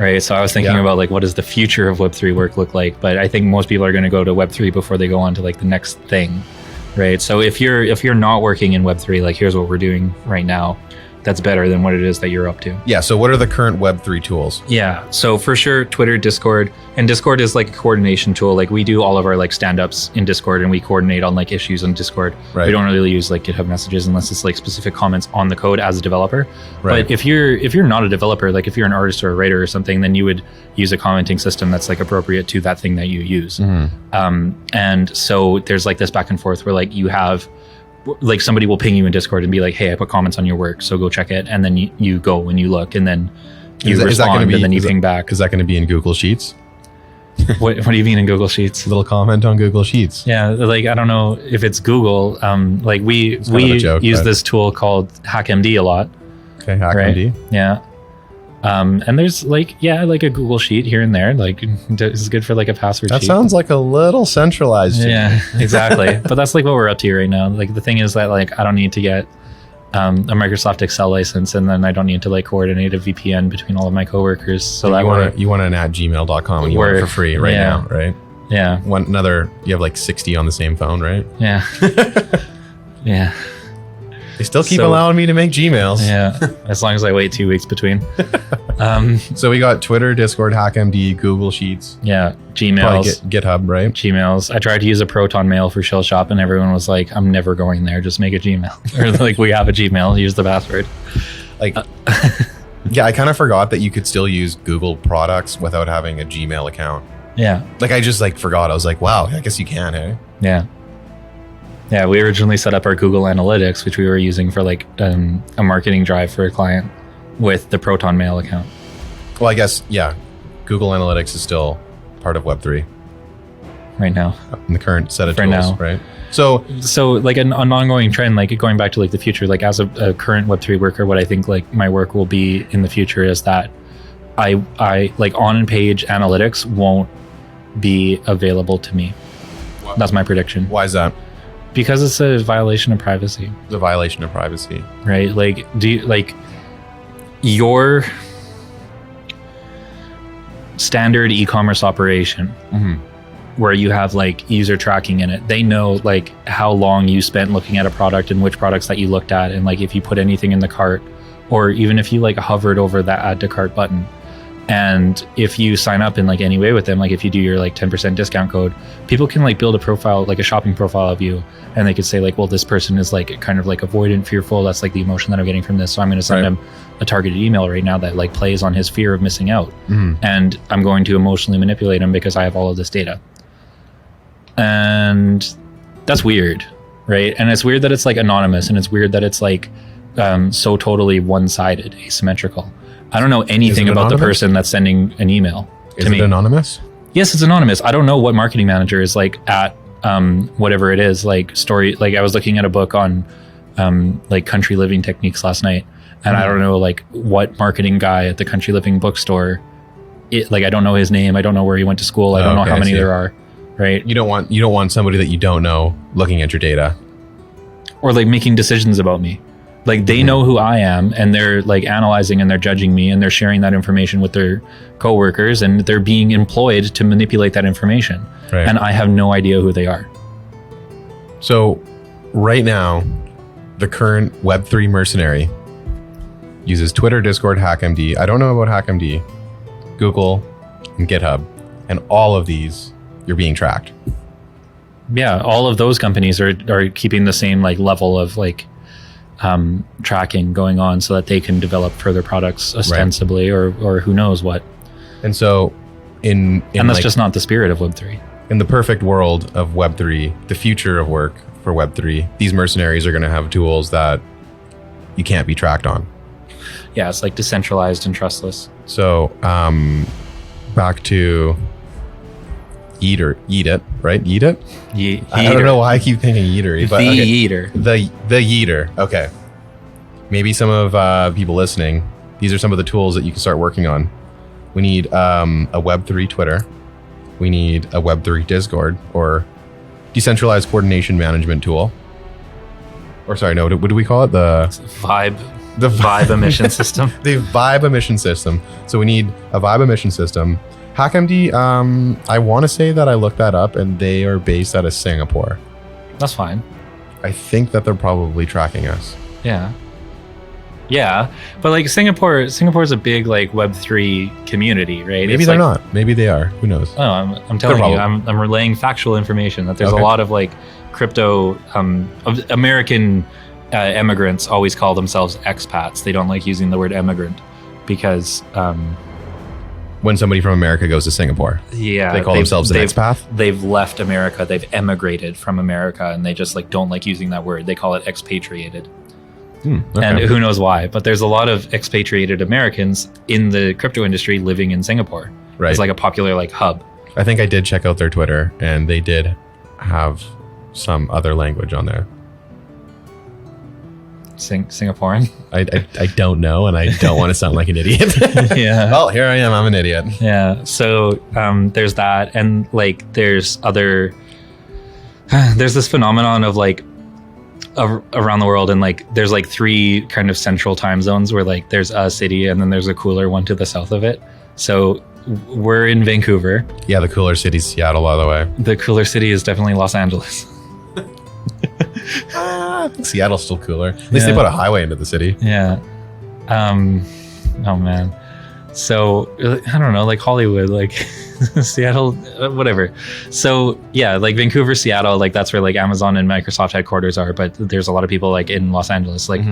right? So I was thinking about like what does the future of Web3 work look like? But I think most people are going to go to Web3 before they go on to like the next thing, right? So if you're not working in Web3, like here's what we're doing right now. That's better than what it is that you're up to. Yeah. So what are the current Web3 tools? Yeah. So for sure, Twitter, Discord, and Discord is like a coordination tool. Like we do all of our like stand-ups in Discord, and we coordinate on like issues in Discord. Right. We don't really use like GitHub messages unless it's like specific comments on the code as a developer. Right. But if you're not a developer, like if you're an artist or a writer or something, then you would use a commenting system that's like appropriate to that thing that you use. And so there's like this back and forth where like you have like somebody will ping you in Discord and be like, hey, I put comments on your work, so go check it. And then you go and you look, and then you respond, and then you ping back. Is that going to be in Google Sheets? What do you mean in Google Sheets? A little comment on Google Sheets. Yeah, like I don't know if it's Google. Like we use this tool called HackMD a lot. Okay, HackMD. Right? Yeah. And there's like a Google Sheet here and there. Like it's good for like a password sheet. That sounds like a little centralized. Yeah, exactly. But that's like what we're up to right now. Like the thing is that like I don't need to get a Microsoft Excel license, and then I don't need to like coordinate a VPN between all of my coworkers. So that you want an @gmail.com and you want it for free right now, right? Yeah. You have like 60 on the same phone, right? Yeah. Yeah. They still keep allowing me to make Gmails. Yeah, as long as I wait 2 weeks between. So we got Twitter, Discord, HackMD, Google Sheets. Yeah, Gmails. GitHub, right? Gmails. I tried to use a Proton Mail for ShillShop, and everyone was like, I'm never going there. Just make a Gmail. Or like, we have a Gmail. Use the password. Like, yeah, I kind of forgot that you could still use Google products without having a Gmail account. Yeah. Like, I just like forgot. I was like, wow, I guess you can, hey? Yeah. Yeah, we originally set up our Google Analytics, which we were using for like a marketing drive for a client with the Proton Mail account. Well, I guess, yeah, Google Analytics is still part of Web3. Right now. In the current set of for tools, now. Right? So like an ongoing trend, like going back to like the future, like as a current Web3 worker, what I think like my work will be in the future is that I like on-page analytics won't be available to me. Wow. That's my prediction. Why is that? Because it's a violation of privacy. The violation of privacy. Right? Like, do you, like your standard e-commerce operation where you have like user tracking in it, they know like how long you spent looking at a product and which products that you looked at, and like if you put anything in the cart, or even if you like hovered over that add to cart button. And if you sign up in like any way with them, like if you do your like 10% discount code, people can like build a profile, like a shopping profile of you, and they could say like, well, this person is like kind of like avoidant, fearful. That's like the emotion that I'm getting from this. So I'm going to send him a targeted email right now that like plays on his fear of missing out. And I'm going to emotionally manipulate him because I have all of this data. And that's weird, right? And it's weird that it's like anonymous, and it's weird that it's like so totally one-sided, asymmetrical. I don't know anything about the person that's sending an email to me. Is it anonymous? Yes, it's anonymous. I don't know what marketing manager is like at whatever it is, like story. Like I was looking at a book on like country living techniques last night, and I don't know like what marketing guy at the country living bookstore. Like I don't know his name. I don't know where he went to school. I don't know how many there are. right? You don't want somebody that you don't know looking at your data. Or like making decisions about me. Like they know who I am, and they're like analyzing and they're judging me, and they're sharing that information with their coworkers, and they're being employed to manipulate that information. Right. And I have no idea who they are. So right now, the current Web3 mercenary uses Twitter, Discord, HackMD. I don't know about HackMD, Google, and GitHub. And all of these, you're being tracked. Yeah, all of those companies are keeping the same like level of like tracking going on so that they can develop further products ostensibly, or who knows what. And so and that's like, just not the spirit of Web3. In the perfect world of Web3, the future of work for Web3, these mercenaries are going to have tools that you can't be tracked on. Yeah, it's like decentralized and trustless. So back to Eat It, right? Eat It? I don't know why I keep thinking Eatery. But Yeeter. The Yeeter. Okay. Maybe some of people listening, these are some of the tools that you can start working on. We need a Web3 Twitter. We need a Web3 Discord, or decentralized coordination management tool. Or sorry, no, what do we call it? The Vibe emission system. The Vibe emission system. So we need a Vibe emission system. HackMD, I want to say that I looked that up, and they are based out of Singapore. That's fine. I think that they're probably tracking us. Yeah, but like Singapore is a big like Web3 community, right? Maybe they're not. Maybe they are. Who knows? Oh, I'm telling you, I'm relaying factual information that there's a lot of like crypto American immigrants always call themselves expats. They don't like using the word immigrant because when somebody from America goes to Singapore, they call themselves an expat. They've left America. They've emigrated from America, and they just like don't like using that word. They call it expatriated. Okay. And who knows why, but there's a lot of expatriated Americans in the crypto industry living in Singapore. Right. It's like a popular like hub. I think I did check out their Twitter, and they did have some other language on there. Singaporean? I don't know, and I don't want to sound like an idiot. Yeah. Well, here I am. I'm an idiot. Yeah. So there's that, and like there's this phenomenon of like around the world, and like there's like 3 kind of central time zones where like there's a city, and then there's a cooler one to the south of it. So we're in Vancouver. Yeah, the cooler city's Seattle, by the way. The cooler city is definitely Los Angeles. I think Seattle's still cooler. At least they put a highway into the city. Yeah. Oh man. So I don't know, like Hollywood, like Seattle, whatever. So yeah, like Vancouver, Seattle, like that's where like Amazon and Microsoft headquarters are. But there's a lot of people like in Los Angeles, like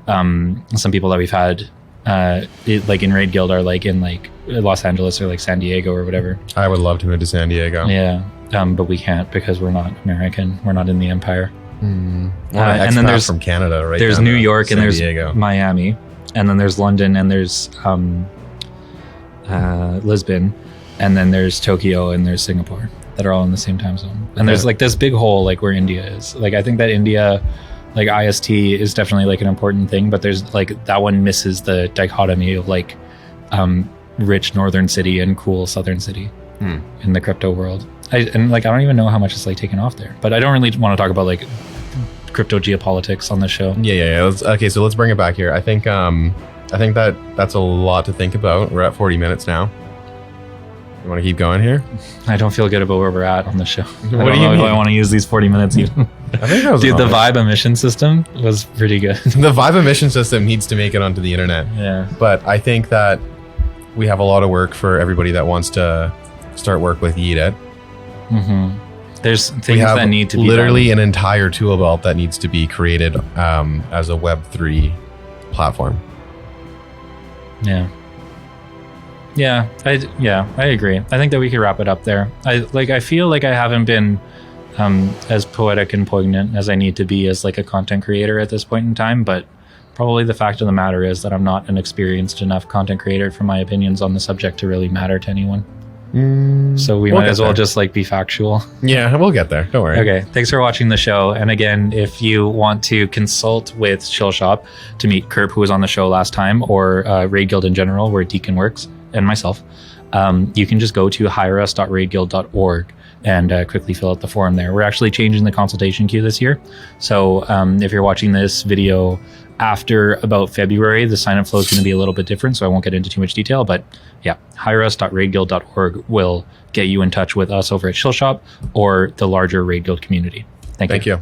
some people that we've had like in RaidGuild are like in like Los Angeles or like San Diego or whatever. I would love to move to San Diego. Yeah. But we can't because we're not American. We're not in the empire. And then there's from Canada, right? There's New York and there's Diego. Miami, and then there's London, and there's Lisbon, and then there's Tokyo, and there's Singapore that are all in the same time zone. And there's like this big hole like where India is. Like I think that India, like IST is definitely like an important thing, but there's like that one misses the dichotomy of like rich northern city and cool southern city in the crypto world. I don't even know how much it's like taken off there, but I don't really want to talk about like crypto geopolitics on the show. Yeah. Okay, so let's bring it back here. I think that's a lot to think about. We're at 40 minutes now. You want to keep going here? I don't feel good about where we're at on the show. What do you mean? If I want to use these 40 minutes even. I think that was Dude, the Vibe emission system was pretty good. The Vibe emission system needs to make it onto the internet. Yeah. But I think that we have a lot of work for everybody that wants to start work with Eat It. There's things that need to be literally an entire tool belt that needs to be created as a Web3 platform. I agree. I think that we could wrap it up there. I feel like I haven't been as poetic and poignant as I need to be as like a content creator at this point in time, but probably the fact of the matter is that I'm not an experienced enough content creator for my opinions on the subject to really matter to anyone. So we might as well just like be factual. Yeah, we'll get there. Don't worry. Okay. Thanks for watching the show. And again, if you want to consult with ShillShop to meet Kerp, who was on the show last time, or RaidGuild in general, where Dekan works, and myself, you can just go to hireus.raidguild.org. and quickly fill out the form there. We're actually changing the consultation queue this year. So if you're watching this video after about February, the sign-up flow is going to be a little bit different, so I won't get into too much detail. But yeah, hireus.raidguild.org will get you in touch with us over at ShillShop or the larger RaidGuild community. Thank you.